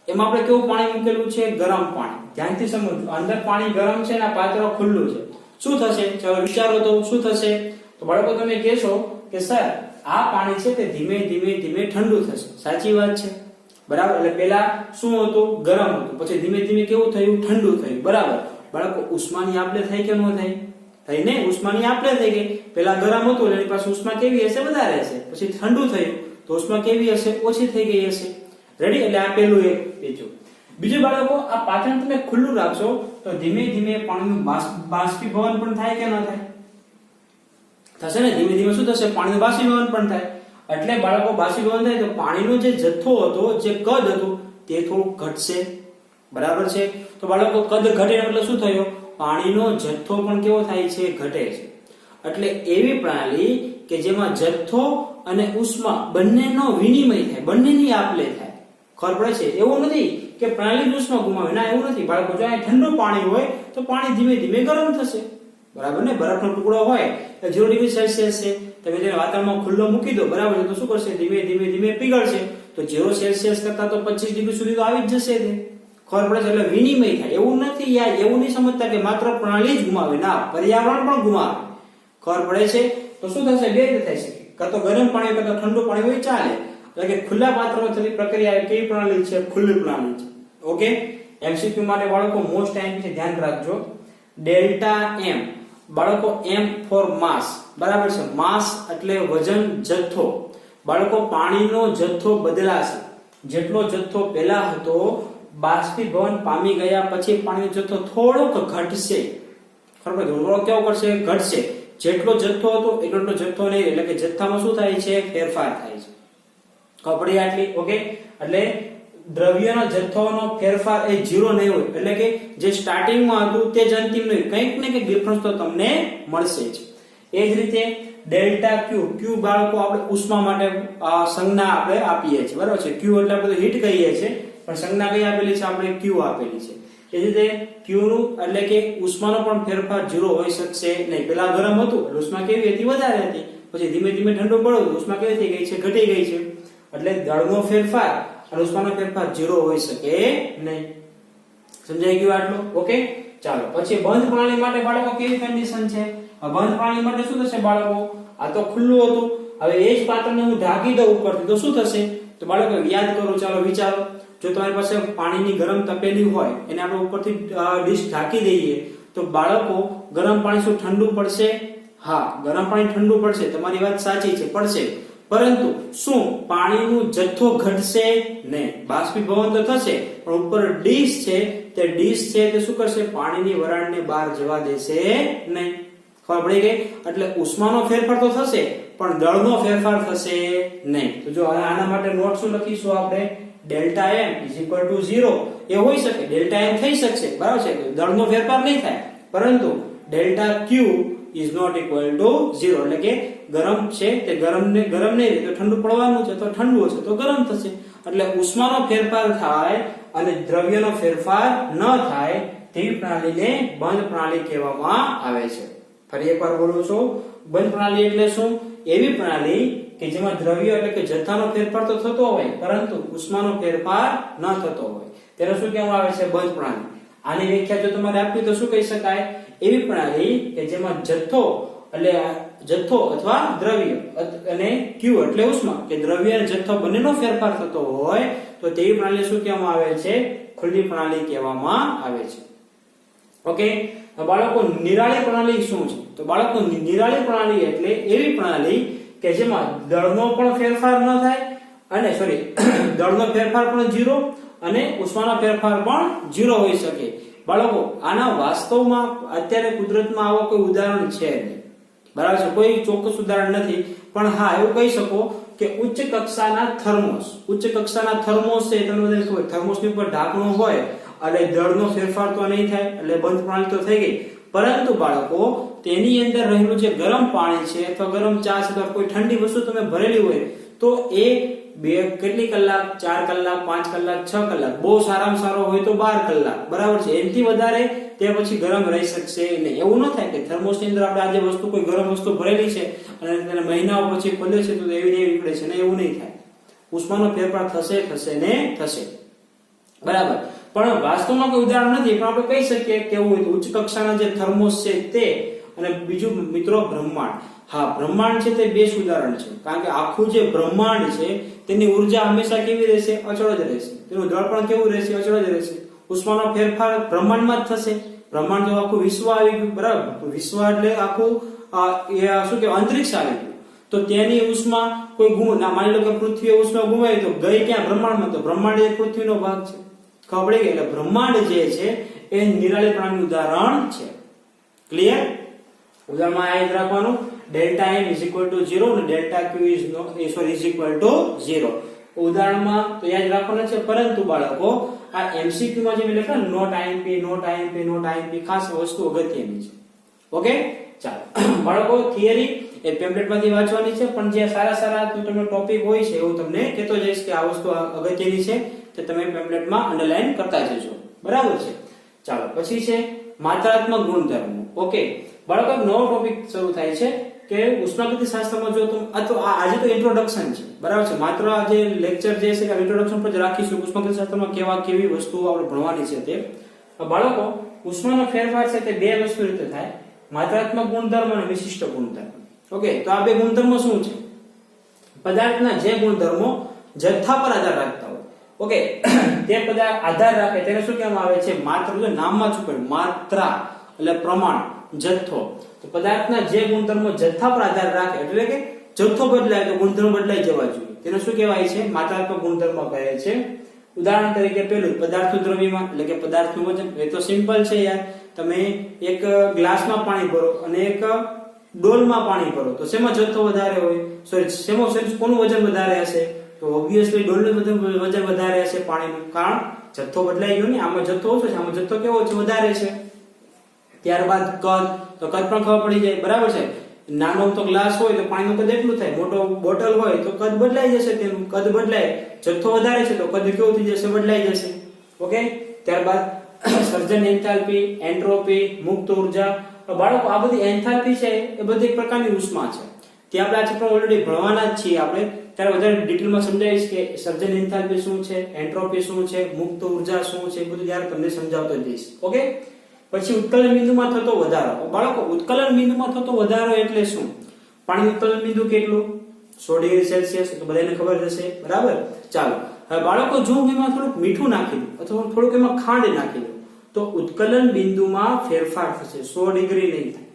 એમાં આપણે કેવું પાણી મૂકેલું છે? ગરમ પાણી. ધ્યાનથી સમજજો, અંદર પાણી ગરમ છે અને પાત્ર ખુલ્લું છે. શું થશે? ચાલો વિચારો તો શું થશે? તો બાળકો તમે કહેશો કે સર આ પાણી છે તે ધીમે ધીમે ધીમે ઠંડુ થશે. સાચી વાત છે, બરાબર. એટલે પેલા શું હતું? ગરમ હતું, પછી ધીમે ધીમે કેવું થયું? ઠંડુ થયું, બરાબર. બાળકો ઉષ્માની આપલે થઈ કે ન થઈ? થઈ ને? ઉષ્માની આપલે થઈ ગઈ. પેલા ગરમ હતું એટલે એની પાસે ઉષ્મા કેવી હશે? વધારે હશે. પછી ઠંડુ થયું તો ઉષ્મા કેવી હશે? ઓછી થઈ ગઈ હશે. રેડી? એટલે આ પેલું એક. બીજું બાળકો, આ પાત્રને તમે ખુલ્લું રાખશો તો ધીમે ધીમે પાણીનું બાષ્પીભવન પણ થાય કે ન થાય? થશે ને. ધીમે ધીમે શું થશે? પાણીનું બાષ્પીભવન પણ થાય. એટલે બાળકો બાષ્પીભવન થાય તો પાણીનો જે જથ્થો હતો, જે કદ હતું તે થોડું ઘટશે, બરાબર છે. તો બાળકો કદ ઘટે એટલે શું થયું? પાણીનો જથ્થો પણ કેવો થાય છે? ઘટે છે. એટલે એવી પ્રણાલી કે જેમાં જથ્થો અને ઉષ્મા બંનેનો વિનિમય થાય, બંનેની આપલે થાય. ખબર પડે છે? એવું નથી કે પ્રણાલી ઉષ્મા ગુમાવે, ના એવું નથી બાળકો. જો આ ઠંડુ પાણી હોય તો પાણી ધીમે ધીમે ગરમ થશે, બરાબર ને. બરફનો ટુકડો હોય તો 0 ડિગ્રી સેલ્સિયસ છે, તમે તેને વાતાવરણમાં ખુલ્લો મૂકી દો, બરાબર છે, તો શું કરશે? ધીમે ધીમે ધીમે પીગળશે. તો 0 સેલ્સિયસ કરતા તો 25 ડિગ્રી સુધી તો આવી જ જશે તે. ખબર પડે છે? એટલે વિનિમય થાય. એવું નથી યાર, એવું નહીં સમજતા કે માત્ર પ્રણાલી જ ગુમાવે, ના, પર્યાવરણ પણ ગુમાવે. ખબર પડે છે? તો શું થશે? બે રીતે થઈ શકે, કાં તો ગરમ પાણી કાં તો ઠંડુ પાણી હોય ચાલે. એટલે કે ખુલ્લા પાત્રમાં થતી પ્રક્રિયા કેવી પ્રણાલી છે? ખુલ્લી પ્રણાલી છે. ઓકે, એમસીક્યુ માટે બાળકો મોસ્ટ ટાઈમ છે, ધ્યાન રાખજો. ડેલ્ટા એમ બાળકો, એમ ફોર માસ, બરાબર છે. માસ એટલે વજન, જથ્થો. બાળકો પાણીનો જથ્થો બદલાશે. જેટલો જથ્થો પહેલા હતો, બાષ્પીભવન પામી ગયા પછી પાણીનો જથ્થો થોડોક ઘટશે. ખબર થોડો કેવો કરશે? ઘટશે. જેટલો જથ્થો હતો એટલો જથ્થો નહીં, એટલે કે જથ્થામાં શું થાય છે? ફેરફાર થાય છે. ખબર પડી આટલી? ઓકે, એટલે દ્રવ્યનો જથ્થોનો ફેરફાર એ 0 નહીં હોય, એટલે કે જે સ્ટાર્ટિંગમાં હતું તે જ અંતિમ નહીં, કંઈક ને કંઈક ડિફરન્સ તો તમને મળશે જ. એ જ રીતે ડેલ્ટા ક્યુ. ક્યુ બાળકો આપણે ઉષ્મા માટે સંજ્ઞા આપણે આપીએ છીએ, બરાબર છે. ક્યુ એટલે આપણે હીટ કહીએ છીએ, પણ સંજ્ઞા કઈ આપેલી છે? આપણે ક્યુ આપેલી છે. એ રીતે ક્યુ નું એટલે કે ઉષ્માનો પણ ફેરફાર 0 હોઈ શકશે નહીં. પેલા ગરમ હતું એટલે ઉષ્મા કેવી હતી? વધારે હતી. પછી ધીમે ધીમે ઠંડુ પડ્યું, ઉષ્મા કેવી થઈ ગઈ છે? ઘટી ગઈ છે. એટલે દળનો ફેરફાર અને ઉષ્માનો ફેરફાર 0 હોઈ શકે નહીં. સમજાઈ ગયું આટલું? ઓકે, ચાલો પછી બંધ પ્રણાલી માટે બાળકો કેવી કન્ડિશન છે? બંધ પ્રણાલી માટે શું થશે બાળકો? આ તો ખુલ્લું હતું, હવે એ જ પાત્રને હું ઢાંકી દઉં ઉપરથી તો શું થશે? તો બાળકો યાદ કરો, ચાલો વિચારો. જો તમારી પાસે પાણીની ગરમ તપેલી હોય, એને આપણે ઉપરથી ડીશ ઢાંકી દઈએ તો બાળકો ગરમ પાણી શું ઠંડુ પડશે? હા, ગરમ પાણી ઠંડુ પડશે. તમારી વાત સાચી છે, પડશે. પરંતુ શું પાણીનો જથ્થો ઘટશે? નહીં. બાષ્પીભવન તો થશે, પણ ઉપર ડીશ છે તે શું કરશે? પાણીની વરાળને બહાર જવા દેશે નહીં. ખબર પડી ગઈ? એટલે ઉષ્માનો ફેરફાર તો થશે પણ દળનો ફેરફાર થશે નહીં. તો જો આના માટે નોટ શું લખીશું આપણે? ડેલ્ટા એમ = 0 એ હોઈ શકે, ડેલ્ટા એમ થઈ શકશે, બરાબર છે. દળનો ફેરફાર નહીં થાય, પરંતુ delta Q is not equal to 0, એટલે કે ગરમ છે તે ગરમ નહીં રહે તો ઠંડુ પડવાનું છે, તો ઠંડુ હશે તો ગરમ થશે. એટલે ઉષ્માનો ફેરફાર થાય અને દ્રવ્યનો ફેરફાર ન થાય તેવી પ્રણાલીને બંધ પ્રણાલી કહેવામાં આવે છે. ફરી એકવાર બોલું છું, બંધ પ્રણાલી એટલે શું? એવી પ્રણાલી કે જેમાં દ્રવ્ય એટલે કે જથ્થાનો ફેરફાર તો થતો હોય પરંતુ ઉષ્માનો ફેરફાર ન થતો હોય, તેને શું કહેવામાં આવે છે? બંધ પ્રણાલી. આની વ્યાખ્યા જો તમારે આપવી તો શું કહી શકાય? એવી પ્રણાલી કે જેમાં જથ્થો અથવા દ્રવ્ય અને ક્યુ એટલે ઉષ્મા કે દ્રવ્ય અને જથ્થો બંનેનો ફેરફાર થતો હોય તો તેવી પ્રણાલી શું કહેવામાં આવે છે? ખુલ્લી પ્રણાલી કહેવામાં આવે છે. ઓકે, બાળકો નિરાળી પ્રણાલી શું છે? તો બાળકો નિરાળી પ્રણાલી એટલે એવી પ્રણાલી કે જેમાં દળનો પણ ફેરફાર ન થાય અને દળનો ફેરફાર પણ 0 અને ઉષ્માનો ફેરફાર પણ 0 હોઈ શકે. બાળકો આના વાસ્તવમાં અત્યારે કુદરતમાં આવો કોઈ ઉદાહરણ છે નહીં, બરાબર છે. કોઈ ચોક્કસ ઉદાહરણ નથી, પણ હા એવું કહી શકો કે ઉચ્ચ કક્ષાના થર્મોસ છે. તમને બધાને ખબર, થર્મોસની ઉપર ઢાંકણું હોય એટલે દળનો ફેરફાર તો નહીં થાય, એટલે બંધ પ્રણાલી તો થઈ ગઈ. પરંતુ બાળકો તેની અંદર રહેલું જે ગરમ પાણી છે અથવા ગરમ ચા છે અથવા કોઈ ઠંડી વસ્તુ તમે ભરેલી હોય તો એ કેટલી કલાક, 4 કલાક, 5 કલાક, 6 કલાક, બહુ સારામાં સારો હોય તો 12 કલાક, બરાબર છે. એનાથી વધારે તે પછી ગરમ રહી શકશે નહીં. એવું ન થાય કે થર્મોસની અંદર આપણે આજે વસ્તુ કોઈ ગરમ વસ્તુ ભરેલી છે અને તેને મહિનાઓ પછી ખોલે છે તો એવી નીકળે છે ને, એવું નહીં થાય. ઉષ્માનો ફેરફાર થશે ને થશે, બરાબર. પણ વાસ્તવમાં કોઈ ઉદાહરણ નથી, પણ આપણે કહી શકીએ કે એવું હોય તો ઉચ્ચ કક્ષાના જે થર્મોસ છે તે, અને બીજું મિત્રો બ્રહ્માંડ. હા, બ્રહ્માંડ છે તે બેસ્ટ ઉદાહરણ છે, કારણ કે આખું જે બ્રહ્માંડ છે તેની ઉર્જા હંમેશા કેવી રહેશે? અચળ જ રહેશે. તેનું દળપણ કેવું રહેશે? અચળ જ રહેશે. ઉષ્માનો ફેરફાર બ્રહ્માંડમાં જ થશે. બ્રહ્માંડ તો આખું વિશ્વ આવી ગયું, બરાબર. વિશ્વ એટલે આખું શું કહેવાય, અંતરિક્ષ આવી ગયું. તો તેની ઉષ્મા કોઈ માની લો કે પૃથ્વીએ ઉષ્મા ગુમાવી તો ગઈ ક્યાં? બ્રહ્માંડમાં. તો બ્રહ્માંડ એ પૃથ્વીનો ભાગ છે. ખબર પડી ગઈ? એટલે બ્રહ્માંડ જે છે એ નિરાળીપણાનું ઉદાહરણ છે. ક્લિયર? ઉદાહરણમાં યાદ રાખવાનું, delta m is equal to 0 અને delta q is equal to 0. ઉદાહરણમાં તો યાદ રાખવાનું છે, પરંતુ બાળકો આ MCQ માં જે મેં લખ્યું નોટ IMP ખાસ વસ્તુ અગત્યની છે. ઓકે, ચાલો બાળકો થિયરી એ પેમ્પલેટમાંથી વાંચવાની છે, પણ જે સારા તમને ટોપિક હોય છે એવું તમને કહેતો જઈશ કે આ વસ્તુ અગત્યની છે, તે તમે પેમ્પલેટમાં અંડરલાઈન કરતા જજો, બરાબર છે. ચાલો પછી છે માત્રાત્મક ગુણધર્મો. ઓકે બાળકો, નવો ટોપિક શરૂ થાય છે કે ઉષ્માગતિશાસ્ત્રમાં જો આજે તો ઇન્ટ્રોડક્શન છે, બરાબર છે. માત્ર જે લેક્ચર જે છે કે ઇન્ટ્રોડક્શન પર જ રાખીશું. ઉષ્માગતિશાસ્ત્રમાં કેવી વસ્તુઓ આપણે ભણવાની છે તે. બાળકો, ઉષ્માનો ફેરફાર છે તે બે વસ્તુ રીતે થાય, માત્રાત્મક ગુણધર્મ અને વિશિષ્ટ ગુણધર્મ. ઓકે, તો આ બે ગુણધર્મો શું છે? પદાર્થના જે ગુણધર્મો જથ્થા પર આધાર રાખતા હોય, ઓકે, તે પદાર્થ આધાર રાખે તેને શું કહેવામાં આવે છે? માત્ર. જો નામમાં શું કહ્યું? માત્રા એટલે પ્રમાણ, જથ્થો. તો પદાર્થના જે ગુણધર્મો જથ્થા પર આધાર રાખે એટલે કે જથ્થો બદલાય તો ગુણધર્મ બદલાઈ જવા જોઈએ, તેને શું કહેવાય છે? માત્રાત્મક ગુણધર્મ કહે છે. ઉદાહરણ તરીકે પેલું પદાર્થનું દ્રવ્યમાન એટલે કે પદાર્થનું વજન. એ તો સિમ્પલ છે યાર. તમે એક ગ્લાસમાં પાણી ભરો અને એક ડોલમાં પાણી ભરો તો શેમાં જથ્થો વધારે હોય? કોનું વજન વધારે હશે? તો ઓબ્વિયસલી ડોલનું વજન વધારે હશે પાણીનું, કારણ જથ્થો બદલાઈ ગયો ને. આમાં જથ્થો ઓછો છે, આમાં જથ્થો કેવો છે? વધારે છે. ત્યારબાદ કદ, તો કદ પણ ખબર પડી જાય, બરાબર છે. નાનો તો ગ્લાસ હોય તો પાણીનું કદ એટલું થાય, મોટો બોટલ હોય તો કદ બદલાઈ જશે, તેનું કદ બદલાય. જથ્થો વધારે છે તો કદ કેવું થઈ જશે? બદલાઈ જશે. ઓકે, ત્યારબાદ સર્જન એન્થાલ્પી, એન્ટ્રોપી, મુક્ત ઉર્જા. બાળકો, આ બધી એન્થાલ્પી છે એ બધી એક પ્રકારની ઉષ્મા છે. તે આપણે આ ચેપ્ટર ઓલરેડી ભણવાના જ છીએ આપણે. ત્યારે વધારે ડિટેલમાં સમજાવીશ કે સર્જન એન્થાલ્પી શું છે, એન્ટ્રોપી શું છે, મુક્ત ઉર્જા શું છે, બધું ત્યારે તમને સમજાવતો જઈશ. ઓકે, પછી ઉત્કલન બિંદુમાં થતો વધારો. બાળકો, ઉત્કલન બિંદુમાં થતો વધારો એટલે શું? પાણી ઉત્કલન બિંદુ કેટલું? 100 ડિગ્રી સેલ્સિયસ. તો બધાને ખબર હશે, બરાબર. ચાલો હવે બાળકો, જો હું એમાં થોડુંક મીઠું નાખી દઉં અથવા થોડુંક એમાં ખાંડ નાખી દઉં તો ઉત્કલન બિંદુમાં ફેરફાર થશે, 100 ડિગ્રી નહીં થાય.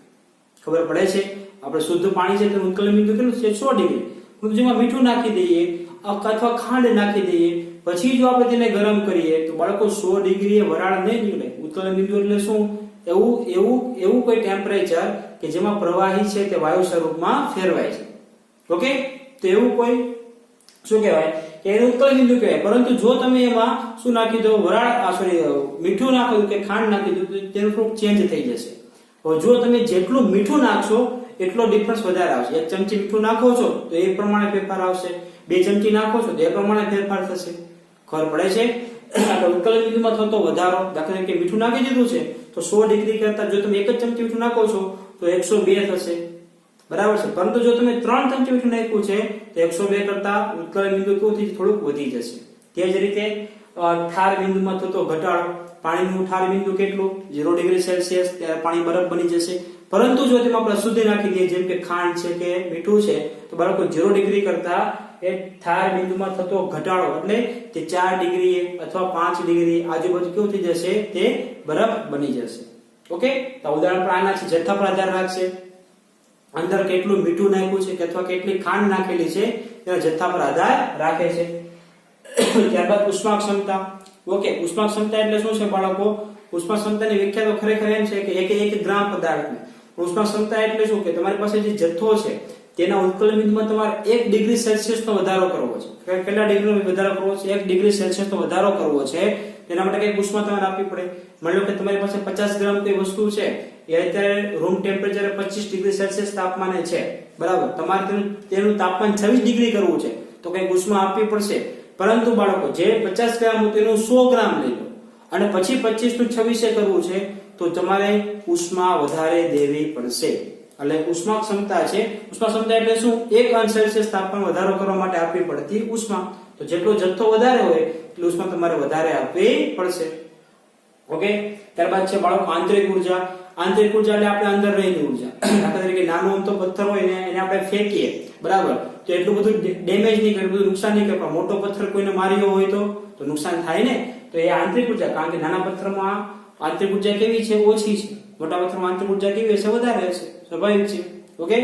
ખબર પડે છે? આપણે શુદ્ધ પાણી છે તેનું ઉત્કલન બિંદુ કેટલું છે? 100 ડિગ્રી. જેમાં મીઠું નાખી દઈએ અથવા ખાંડ નાખી દઈએ પછી જો આપણે તેને ગરમ કરીએ તો બાળકો 100 ડિગ્રીએ વરાળ નહીં નીકળે. ઉત્કલન બિંદુ એટલે શું? એવું કોઈ ટેમ્પરેચર કે જેમાં પ્રવાહી છે તે વાયુ સ્વરૂપમાં ફેરવાય છે. ઓકે, તો એવું કોઈ શું કહેવાય કે એનું ઉત્કલન બિંદુ કહેવાય. પરંતુ જો તમે એમાં શું નાખી દો? મીઠું નાખી દો કે ખાંડ નાખી દો તો તેનું થોડુંક ચેન્જ થઈ જશે. હવે જો તમે જેટલું મીઠું નાખશો એટલો ડિફરન્સ વધારે આવશે. 1 ચમચી મીઠું નાખો છો તો એ પ્રમાણે ફેરફાર આવશે, 2 ચમચી નાખો છો તો એ પ્રમાણે ફેરફાર થશે. ખબર પડે છે? ઉત્કલન બિંદુમાં થતો વધારો, દાખલા તરીકે મીઠું નાખી દીધું છે તો 100 ડિગ્રી કરતા જો તમે 1 જ ચમચી મીઠું નાખો છો તો 102 થશે, બરાબર છે. પરંતુ જો તમે 3 ચમચી મીઠું નાખ્યું છે તો 102 કરતા ઉત્કલન બિંદુ કેવું થઈ થોડુંક વધી જશે. તે જ રીતે ઠાર બિંદુમાં થતો ઘટાડો. પાણીનું ઠાર બિંદુ કેટલું? 0 ડિગ્રી સેલ્સિયસ. ત્યારે પાણી બરફ બની જશે. પરંતુ જો તેમાં આપણે અશુદ્ધિ નાખી દઈએ જેમ કે ખાંડ છે કે મીઠું છે તો બાળકો 0 ડિગ્રી કરતા એ ઠાર બિંદુમાં થતો ઘટાડો એટલે તે 4 ડિગ્રી અથવા 5 ડિગ્રી આજુબાજુ કેવું થઈ જશે? તે બરફ બની જશે. ઓકે, તો ઉદાહરણ પર આના છે, જથ્થા પર આધાર રાખશે. અંદર કેટલું મીઠું નાખ્યું છે કે અથવા કેટલી ખાંડ નાખેલી છે તેના જથ્થા પર આધાર રાખે છે. ત્યારબાદ ઉષ્મા ક્ષમતા. ઓકે, ઉષ્મા ક્ષમતા એટલે શું છે બાળકો? ઉષ્મા ક્ષમતાની વ્યાખ્યા તો ખરેખર એમ છે કે 1 ગ્રામ પદાર્થને ઉષ્મા ક્ષમતા એટલે શું કે તમારી પાસે જે જથ્થો છે તેના ઉત્કલન બિંદુમાં તમારે 1 ડિગ્રી સેલ્સિયસનો વધારો કરવો છે. કેટલા ડિગ્રીનો વધારો કરવો છે? 1 ડિગ્રી સેલ્સિયસનો વધારો કરવો છે. તેના માટે કઈ ઉષ્મા તમારે આપવી પડે. માની લો કે તમારી પાસે 50 ગ્રામ કોઈ વસ્તુ છે એ અત્યારે રૂમ ટેમ્પરેચર 25 ડિગ્રી સેલ્સિયસ તાપમાને છે, બરાબર. તમારે તેનું તાપમાન 26 ડિગ્રી કરવું છે તો કંઈક ઉષ્મા આપવી પડશે. પરંતુ બાળકો જે 50 ગ્રામ હતું તેનું 100 ગ્રામ લઈ લો અને પછી 25 નું 26 કરવું છે તો તમારે ઉષ્મા વધારે દેવી પડશે. એટલે ઉષ્મા ક્ષમતા છે, ઉષ્મા ક્ષમતા એટલે શું? 1 અંશ સેલ્સિયસ તાપમાન વધારો કરવા માટે આપવી પડતી ઉષ્મા. તો જેટલો જથ્થો વધારે હોય એટલી ઉષ્મા તમારે વધારે આપવી પડશે. ઓકે. ત્યારબાદ છે બાળકો આંતરિક ઉર્જા. આંતરિક ઉર્જા એટલે આપણે અંદર રહેલી ઉર્જા. દાખલા તરીકે નાનો અમથો પથ્થર હોય ને એને આપણે ફેંકીએ, બરાબર, તો એટલું બધું ડેમેજ નહીં કરે, બધું નુકસાન નહીં કરે. પણ મોટો પથ્થર કોઈને માર્યો હોય તો નુકસાન થાય ને. તો એ આંતરિક ઉર્જા, કારણ કે નાના પથ્થરમાં આંતરિક ઉર્જા કેવી છે? ઓછી છે. મોટા પથ્થરમાં આંતરિક ઉર્જા કેવી હશે? વધારે હશે. સ્વાભાવિક છે. ઓકે.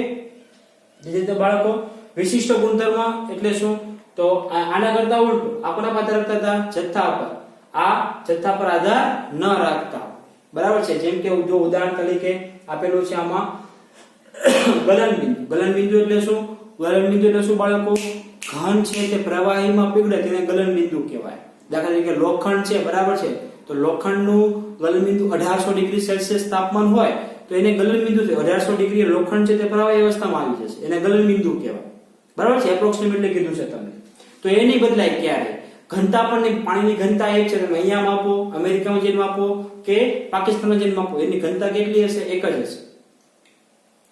જે રીતે બાળકો વિશિષ્ટ ગુણધર્મ એટલે શું? તો આના કરતા ઉલટું આપણા પર આધાર રાખતા હતા જથ્થા પર, આ જથ્થા પર આધાર ન રાખતા, બરાબર છે. જેમ કે જો ઉદાહરણ તરીકે આપેલું છે આમાં ગલનબિંદુ. ગલનબિંદુ એટલે શું? ગલનબિંદુ એટલે શું બાળકો? ઘન છે તે પ્રવાહીમાં પીગળે તેને ગલનબિંદુ કહેવાય. દાખલા તરીકે લોખંડ છે, બરાબર છે, તો લોખંડનું ગલનબિંદુ 1800 ડિગ્રી સેલ્સિયસ તાપમાન હોય તો એને ગલનબિંદુ છે. 1800 ડિગ્રી લોખંડ છે તે પ્રવાહી અવસ્થામાં આવી જશે, એને ગલનબિંદુ કહેવાય, બરાબર છે. એપ્રોક્સિમેટલી કીધું છે તમને. તો એ નહીં બદલાય ક્યારે. ઘનતા પણ પાણીની ઘનતા એક છે. તમે અહીંયા માપો, અમેરિકામાં જઈને માપો કે પાકિસ્તાનમાં જઈને માપો, એની ઘનતા કેટલી હશે? એક જ હશે,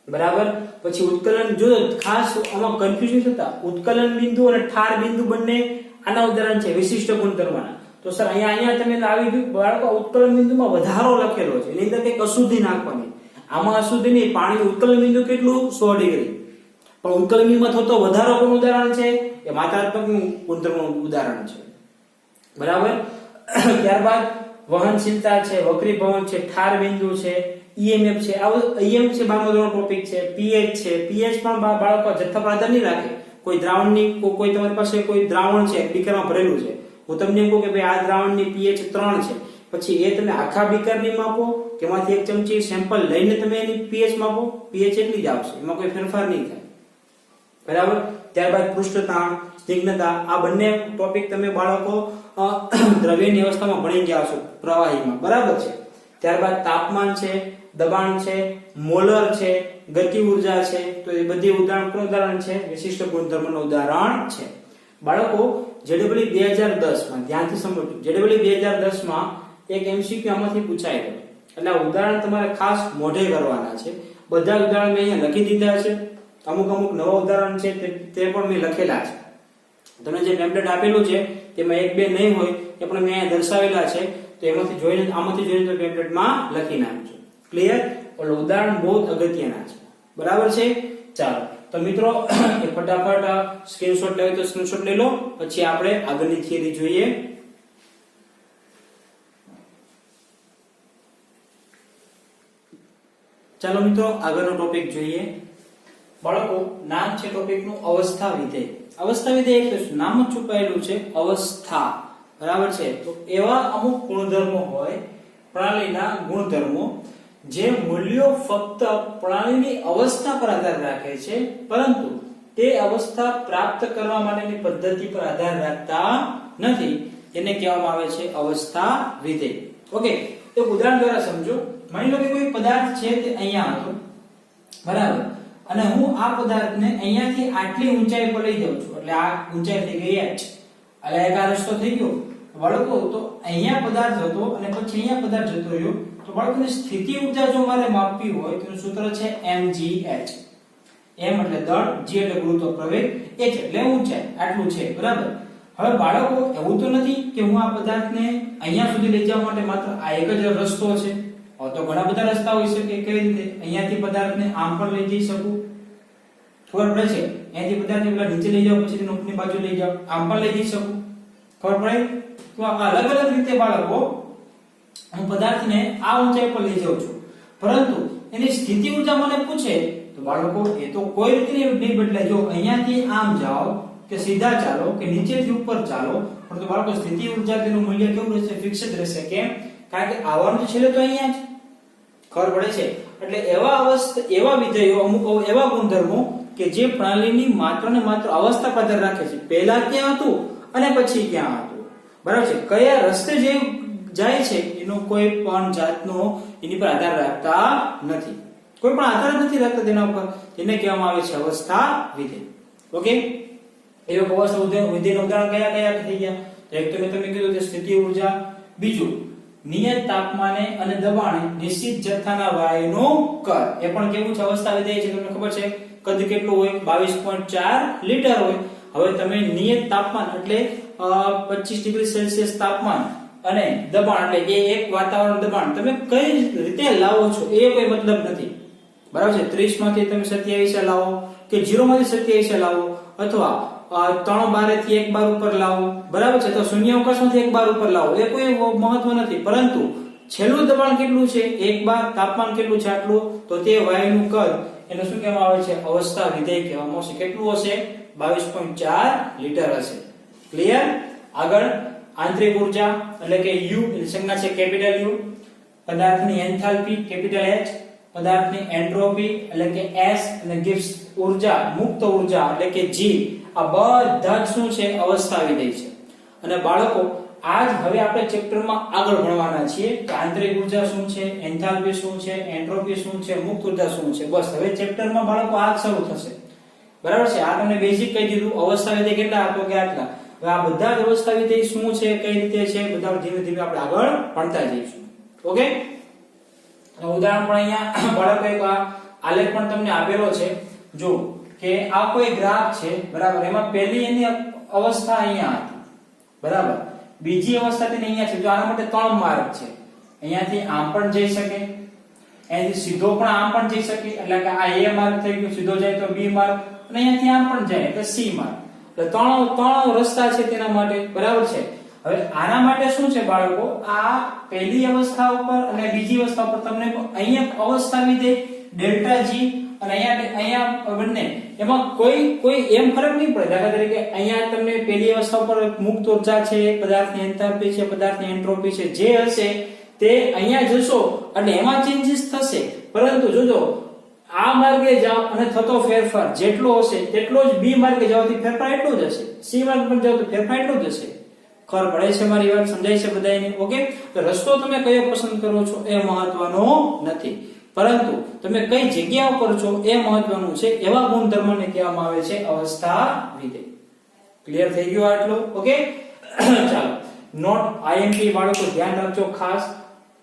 બરાબર. પછી ઉત્કલન, જો ખાસ આમાં કન્ફ્યુઝન થતા, ઉત્કલન બિંદુ અને ઠાર બિંદુ બંને આના ઉદાહરણ છે વિશિષ્ટ ગુણધર્મના. તો સર અહીંયા તમે આવી ગયું બાળકો, ઉત્કલન બિંદુમાં વધારો લખેલો છે, એની અંદર કંઈક અશુદ્ધિ નાખવાની. આમાં અશુદ્ધિ નહીં, પાણી ઉત્કલન બિંદુ કેટલું? 100 ડિગ્રી. પણ ઉત્કલન બિંદુમાં થતો વધારો કોનું ઉદાહરણ છે? એ માત્રાત્મક ગુણધર્મનું ઉદાહરણ છે, બરાબર. ત્યારબાદ વહનશીલતા છે, વક્રીભવન છે, ઠાર બિંદુ છે, ઈએમએફ છે. આ ઈએમએફ છે 12મો ધોરણનો ટોપિક છે. પીએચ છે. પીએચ પણ બાળકો જથ્થા પર આધાર નહીં રાખે. કોઈ દ્રાવણની કોઈ તમારી પાસે કોઈ દ્રાવણ છે બીકરમાં ભરેલું છે, હું તમને એમ કહું કે ભાઈ આ દ્રાવણની પીએચ 3 છે, પછી એ તમે આખા બીકરની માપો કે એમાંથી 1 ચમચી સેમ્પલ લઈને તમે એની પીએચ માપો, પીએચ એટલી જ આવશે, એમાં કોઈ ફેરફાર નહીં થાય, બરાબર. ત્યારબાદ પૃષ્ઠતાણ, સ્નિગ્ધતા, આ બંને ટોપિક તમે બાળકો દ્રવ્યની અવસ્થામાં ભણી ગયા છો પ્રવાહીમાં, બરાબર છે. ત્યારબાદ તાપમાન છે, દબાણ છે, મોલર છે, ગતિ ઉર્જા છે. તો એ બધી ઉદાહરણ છે વિશિષ્ટ ગુણધર્મનું ઉદાહરણ છે. બાળકો જેડબલ્યુ 2010 માં ધ્યાનથી સમજો. જેડબલ્યુ 2010 માં એક એમસીક્યુ આમાંથી પૂછાય છે, એટલે આ ઉદાહરણ તમારે ખાસ મોઢે કરવાના છે. બધા ઉદાહરણ મેં અહીંયા લખી દીધા છે. અમુક નવા ઉદાહરણ છે તે પણ મેં લખેલા છે. તમને જે પેમ્પલેટ આપેલું છે તેમાં 1-2 નહીં હોય એ પણ મેં અહીંયા દર્શાવેલા છે. તો એમાંથી જોઈને આમાંથી જોઈને પેમ્પલેટમાં લખી નાખજો. ક્લિયર? એટલે ઉદાહરણ બહુ અગત્યના છે, બરાબર છે. ચાલો તો મિત્રો એ ફટાફટ સ્ક્રીનશોટ લેવો તો સ્ક્રીનશોટ લઈ લો, પછી આપણે આગળની થિયરી જોઈએ. ચાલો મિત્રો આગળનો ટોપિક જોઈએ. બાળકો નામ છે ટોપિકનું અવસ્થા વિધેય. અવસ્થા વિધેય એટલે શું? નામ જ છુપાયેલું છે અવસ્થા, બરાબર છે. તો એવા અમુક ગુણધર્મો હોય પ્રણાલીના ગુણધર્મો જે મૂલ્યો ફક્ત પ્રણાલીની અવસ્થા પર આધાર રાખે છે, પરંતુ તે અવસ્થા પ્રાપ્ત કરવા માટેની પદ્ધતિ પર આધાર રાખતા નથી. એને કહેવામાં આવે છે અવસ્થા વિધેય. ઓકે. એક ઉદાહરણ દ્વારા સમજો. માની લો કે કોઈ પદાર્થ છે તે અહીંયા હતો, બરાબર, અને હું આ પદાર્થને અહીંયાથી આટલી ઊંચાઈ પર લઈ જાઉં છું, એટલે આ ઊંચાઈ થઈ ગઈ h, એટલે એક આ રસ્તો થઈ ગયો. બાળકો તો અહીંયા પદાર્થ હતો અને પછી અહીંયા પદાર્થ જતો રહ્યો. તો બાળકોની સ્થિતિ ઊર્જા જો મારે માપવી હોય તો સૂત્ર છે mgh. m એટલે દળ, g એટલે ગુરુત્વ પ્રવેગ, h એટલે ઊંચાઈ. આટલું છે, બરાબર. હવે બાળકો એવું તો નથી કે હું આ પદાર્થને અહીંયા સુધી લઈ જવા માટે માત્ર આ એક જ રસ્તો છે. તો ઘણા બધા રસ્તા હોઈ શકે. કેવી રીતે? અહીંયાથી પદાર્થને આમ પણ લઈ જઈ શકું, ખબર પડે છે. અહીંયાથી પદાર્થને પેલા નીચે લઈ જાવ, પછી ઉપરની બાજુ લઈ જાવ, આમ પણ લઈ જઈ શકું, ખબર પડે. તો અલગ અલગ રીતે બાળકો હું પદાર્થને આ ઊંચાઈ પર લઈ જાઉં છું, પરંતુ એની સ્થિતિ ઊર્જા મને પૂછે તો બાળકો એ તો કોઈ રીતે નહીં બદલાય. જો અહીંયાથી આમ જાઓ કે સીધા ચાલો કે નીચેથી ઉપર ચાલો, પરંતુ બાળકો સ્થિતિ ઊર્જા તેનું મૂલ્ય કેવું રહેશે? ફિક્સ જ રહેશે. કેમ? કારણ કે આવવાનું છેલ્લે તો અહીંયા જ, ખબર પડે છે. એટલે એવા વિધેયો, અમુક એવા ગુણધર્મો કે જે પ્રણાલીની માત્ર ને માત્ર અવસ્થા પર રાખે છે. પહેલા ક્યાં હતું અને પછી ક્યાં હતું, બરાબર છે. કયા રસ્તે જે જાય છે એનો કોઈ પણ જાતનો એની પર આધાર રાખતા નથી, કોઈ પણ આધાર નથી રાખતા તેના ઉપર, તેને કહેવામાં આવે છે અવસ્થા વિધેય. ઓકે, એવો અવસ્થા વિધેયનું ઉદાહરણ કયા કયા થઈ ગયા? એક તો મેં તમને કીધું કે સ્થિતિ ઊર્જા, બીજું નિયત તાપમાને અને દબાણે નિશ્ચિત જથ્થાના વાયુનું કદ, એ પણ કેવું છે અવસ્થા વિધેય છે, તમને ખબર છે કદ કેટલું હોય 22.4 લીટર હોય. હવે તમે નિયત તાપમાન એટલે 25 ડિગ્રી સેલ્સિયસ તાપમાન અને દબાણ એટલે એ એક વાતાવરણ દબાણ તમે કઈ રીતે લાવો છો એ કોઈ મતલબ નથી, બરાબર છે. 30 માંથી તમે 27 લાવો કે 0 માંથી 27 લાવો અથવા 3 બાર થી 1 બાર ઉપર લાવો, બરાબર છે, તો શૂન્યાવકાશમાંથી 1 બાર ઉપર લાવો, એ કોઈ મહત્વ નથી. પરંતુ છેલ્લું દબાણ કેટલું છે 1 બાર, તાપમાન કેટલું છે આટલું, તો તે વાયુનું કદ એને શું કહેવામાં આવે છે? અવસ્થા વિધેય કહેવામાં આવશે. કેટલું હશે? 22.4 લીટર હશે. ક્લિયર? આગળ આંતરિક ઊર્જા એટલે કે U એની સંજ્ઞા છે કેપિટલ U, પદાર્થની એન્થાલ્પી કેપિટલ H, પદાર્થની એન્ટ્રોપી એટલે કે S અને ગિબ્સ ઊર્જા મુક્ત ઊર્જા એટલે કે G, આ બધા જ શું છે? અવસ્થા વિધેય છે. અને બાળકો આજ હવે આપણે ચેપ્ટરમાં આગળ ભણવાના છીએ કે આંતરિક ઊર્જા શું છે, એન્થાલ્પી શું છે, એન્ટ્રોપી શું છે, મુક્ત ઊર્જા શું છે. બસ હવે ચેપ્ટરમાં બાળકો આ શરૂ થશે, બરાબર છે. આ તમને બેઝિક કહી દીધું, અવસ્થા વિધેય કેટલા હતો કે આટલા. હવે આ બધા જ અવસ્થા વિધેય શું છે, કઈ રીતે છે, બધા ધીમે ધીમે આપણે આગળ ભણતા જઈશું. ઓકે, ઉદાહરણ પણ અહીંયા બાળકો એક આલેખ પણ તમને આપેલો છે. જો કે આ કોઈ ગ્રાફ છે, બરાબર, એમાં પહેલી એની અવસ્થા અહીંયા હતી, બરાબર, બીજી અવસ્થા તેને અહીંયા છે. જો આના માટે 3 માર્ગ છે, અહીંયાથી આમ પણ જઈ શકે, અહીંયાથી સીધો પણ આમ પણ જઈ શકે, એટલે કે આ A માર્ગ થઈ ગયો, સીધો જાય તો B માર્ગ, અને અહીંયાથી આમ પણ જાય એટલે C માર્ગ. એટલે ત્રણ રસ્તા છે તેના માટે, બરાબર છે. હવે આના માટે શું છે બાળકો, આ પહેલી અવસ્થા ઉપર અને બીજી અવસ્થા ઉપર તમને અહીંયા અવસ્થા વિધેય ડેલ્ટા G અને અહીંયા બંને એમાં કોઈ એમ ફરક નહીં પડે. દાખલા તરીકે અહીંયા તમને પહેલી અવસ્થા ઉપર મુક્ત ઊર્જા છે, પદાર્થની એન્થાલ્પી છે, પદાર્થની એન્ટ્રોપી છે, જે હશે તે અહીંયા જશો એટલે એમાં ચેન્જીસ થશે. પરંતુ જોજો આ માર્ગે જાઓ અને થતો ફેરફાર જેટલો હશે તેટલો જ B માર્ગે જાવથી ફેરફાર એટલો જ હશે, C માર્ગ પર જાવ તો ફેરફાર એટલો જ હશે. ખબર પડે છે મારી વાત? સમજાય છે બધાને? ઓકે, તો રસ્તો તમે કયો પસંદ કરો છો એ મહત્વનો નથી, પરંતુ તમે કઈ જગ્યા ઉપર છો એ મહત્વનું છે. એવા ગુણધર્મોને કહેવામાં આવે છે અવસ્થા વિધેય. ક્લિયર થઈ ગયું આટલું? ઓકે, ચાલો નોટ IMP બાળકો ધ્યાન રાખજો ખાસ.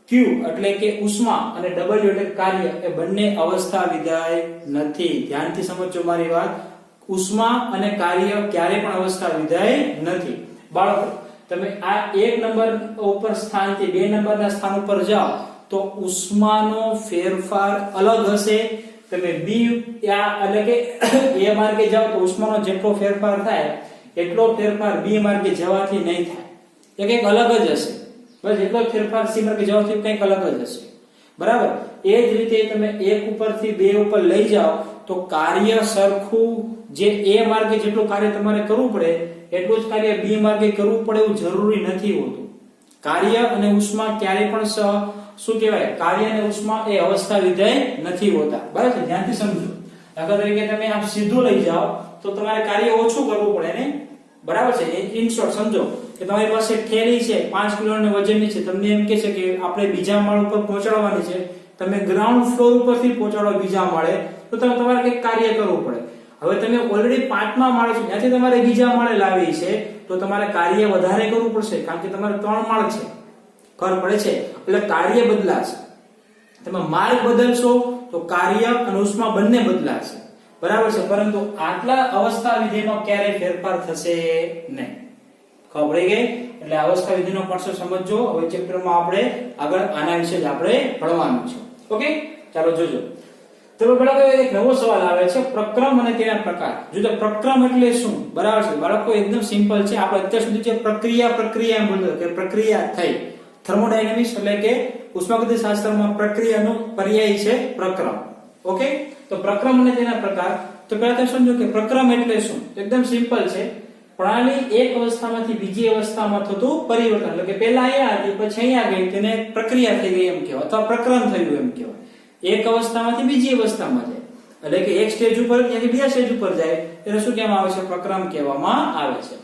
Q એટલે કે ઉષ્મા અને W એટલે કાર્ય, એ બંને અવસ્થા વિધેય નથી. ધ્યાનથી સમજજો મારી વાત. ઉષ્મા અને કાર્ય ક્યારે પણ અવસ્થા વિધેય નથી. બાળકો તમે આ 1 નંબર ઉપર સ્થાનથી 2 નંબરના સ્થાન ઉપર જાઓ તો ઉષ્માનો ફેરફાર અલગ હશે. તમે B એટલે કે A માર્ગે જાઓ તો ઉષ્માનો જેટલો ફેરફાર થાય એટલો ફેરફાર B માર્ગે જવાથી નહીં થાય, એ કંઈક અલગ જ હશે. બસ એટલો ફેરફાર C માર્ગે જવાથી કંઈક અલગ જ હશે, બરાબર. એ જ રીતે તમે 1 ઉપરથી 2 ઉપર લઈ જાઓ તો કાર્ય સરખું, જે A માર્ગે જેટલું કાર્ય તમારે કરવું પડે એટલું જ કાર્ય B માર્ગે કરવું પડે એવું જરૂરી નથી હોતું. કાર્ય અને ઉષ્મા ક્યારે પણ શું કહેવાય, કાર્ય અને ઉષ્મા એ અવસ્થા વિધેય નથી હોતા, બરાબર. ધ્યાનથી સમજો. દાખલા તરીકે તમે આમ સીધું લઈ જાઓ તો તમારે કાર્ય ઓછું કરવું પડે ને, બરાબર છે. ઇન શોર્ટ સમજો કે તમારી પાસે થેલી છે 5 કિલોની વજનની છે, તમને એમ કહે છે કે આપણે બીજા માળ ઉપર પહોંચાડવાની છે, તમે ગ્રાઉન્ડ ફ્લોર ઉપરથી પહોંચાડો બીજા માળે, તો તમારે કંઈક કાર્ય કરવું પડે. હવે તમે ઓલરેડી 5મા માળે છો, ત્યાંથી તમારે બીજા માળે લાવી છે તો તમારે કાર્ય વધારે કરવું પડશે, કારણ કે તમારે 3 માળ છે. ખબર પડે છે? એટલે કાર્ય બદલાશે. તમે માર્ગ બદલશો તો કાર્ય અને ઉષ્મા બંને બદલાશે, બરાબર છે. પરંતુ આટલા અવસ્થા વિધેયનો ક્યારેય ફેરફાર થશે નહીં. ખબર પડી ગઈ? એટલે અવસ્થા વિધેયનો કોન્સેપ્ટ સમજજો. હવે ચેપ્ટરમાં આપણે આગળ આના વિશે જ આપણે ભણવાનું છે. ઓકે, ચાલો જોજો. તો બાળકો એક નવો સવાલ આવે છે, પ્રક્રમ અને તેના પ્રકાર. જો પ્રક્રમ એટલે શું, બરાબર છે બાળકો? એકદમ સિમ્પલ છે. આપણે અત્યાર સુધી જે પ્રક્રિયા એમ બોલતો કે પ્રક્રિયા થઈ, થર્મોડાયનેમિક્સ એટલે કે ઉષ્માગતિ શાસ્ત્રમાં પ્રક્રિયાનો પર્યાય છે પ્રક્રમ. ઓકે, તો પ્રક્રમ અને તેના પ્રકાર. તો પહેલા તમે સમજો કે પ્રક્રમ એટલે શું. એકદમ સિમ્પલ છે. પ્રણાલી એક અવસ્થામાંથી બીજી અવસ્થામાં થતું પરિવર્તન, એટલે કે પહેલા અહીંયા હતી પછી અહીંયા ગઈ, તેને પ્રક્રિયા થઈ ગઈ એમ કહેવાય, અથવા પ્રક્રમ થયું એમ કહેવાય. એક અવસ્થામાંથી બીજી અવસ્થામાં જાય, એટલે કે એક સ્ટેજ ઉપર ત્યાંથી બીજા સ્ટેજ ઉપર જાય, એને શું કહેવામાં આવે છે? પ્રક્રમ કહેવામાં આવે છે.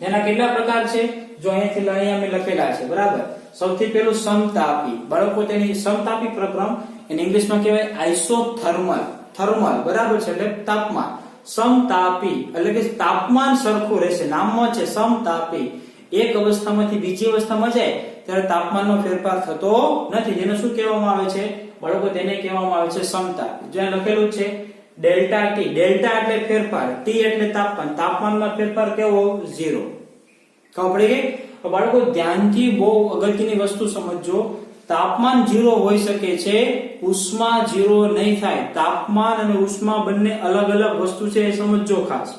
એના કેટલા પ્રકાર છે? જો અહીંયા અમે લખેલા છે બરાબર. સૌથી પહેલું સમતાપી. બાળકો તેની સમતાપી પ્રક્રમ એને ઇંગ્લિશમાં કહેવાય આઇસોથર્મલ. થર્મલ બરાબર છે એટલે તાપમાન. સમતાપી એટલે કે તાપમાન સરખું રહેશે. નામમાં છે સમતાપી. એક અવસ્થામાંથી બીજી અવસ્થામાં જાય ત્યારે તાપમાનનો ફેરફાર થતો નથી. જેને શું કહેવામાં આવે છે બાળકો? તેને કહેવામાં આવે છે સમતાપી. જ્યાં લખેલું છે ડેલ્ટા ટી. ડેલ્ટા એટલે ફેરફાર, ટી એટલે તાપમાન. તાપમાનમાં ફેરફાર કેવો? 0. ખબર પડી ગઈ? બાળકો ધ્યાનથી બહુ અગત્યની વસ્તુ સમજજો. તાપમાન 0 હોઈ શકે છે, ઉષ્મા 0 નહીં થાય. તાપમાન અને ઉષ્મા બંને અલગ અલગ વસ્તુ છે, એ સમજજો ખાસ.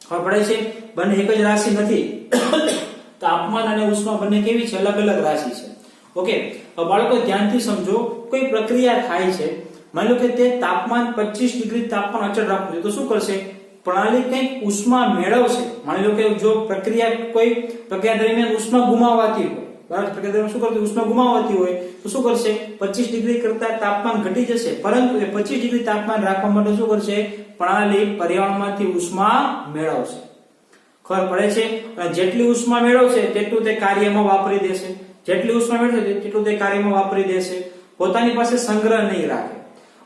ખબર પડે છે? બંને એક જ રાશિ નથી. તાપમાન અને ઉષ્મા બંને કેવી છે? અલગ અલગ રાશિ છે. ઓકે, બાળકો ધ્યાનથી સમજો. કોઈ પ્રક્રિયા થાય છે, માની લો કે તે તાપમાન 25 ડિગ્રી તાપમાન અચળ રાખવું છે, તો શું કરશે? પ્રણાલી કંઈક ઉષ્મા મેળવશે. માની લો કે જો કોઈ પ્રક્રિયા દરમિયાન ઉષ્મા ગુમાવાતી હોય, બરાબર, પ્રક્રિયા દરમિયાન શું કરતી? ઉષ્મા ગુમાવાતી હોય તો શું કરશે? 25 ડિગ્રી કરતા તાપમાન ઘટી જશે, પરંતુ એ 25 ડિગ્રી તાપમાન રાખવા માટે શું કરશે? પ્રણાલી પર્યાવરણમાંથી ઉષ્મા મેળવશે. ખબર પડે છે? અને જેટલી ઉષ્મા મેળવશે તેટલું તે કાર્યમાં વાપરી દેશે. જેટલી ઉષ્મા મેળવશે તેટલું તે કાર્યમાં વાપરી દેશે. પોતાની પાસે સંગ્રહ નહીં રાખે.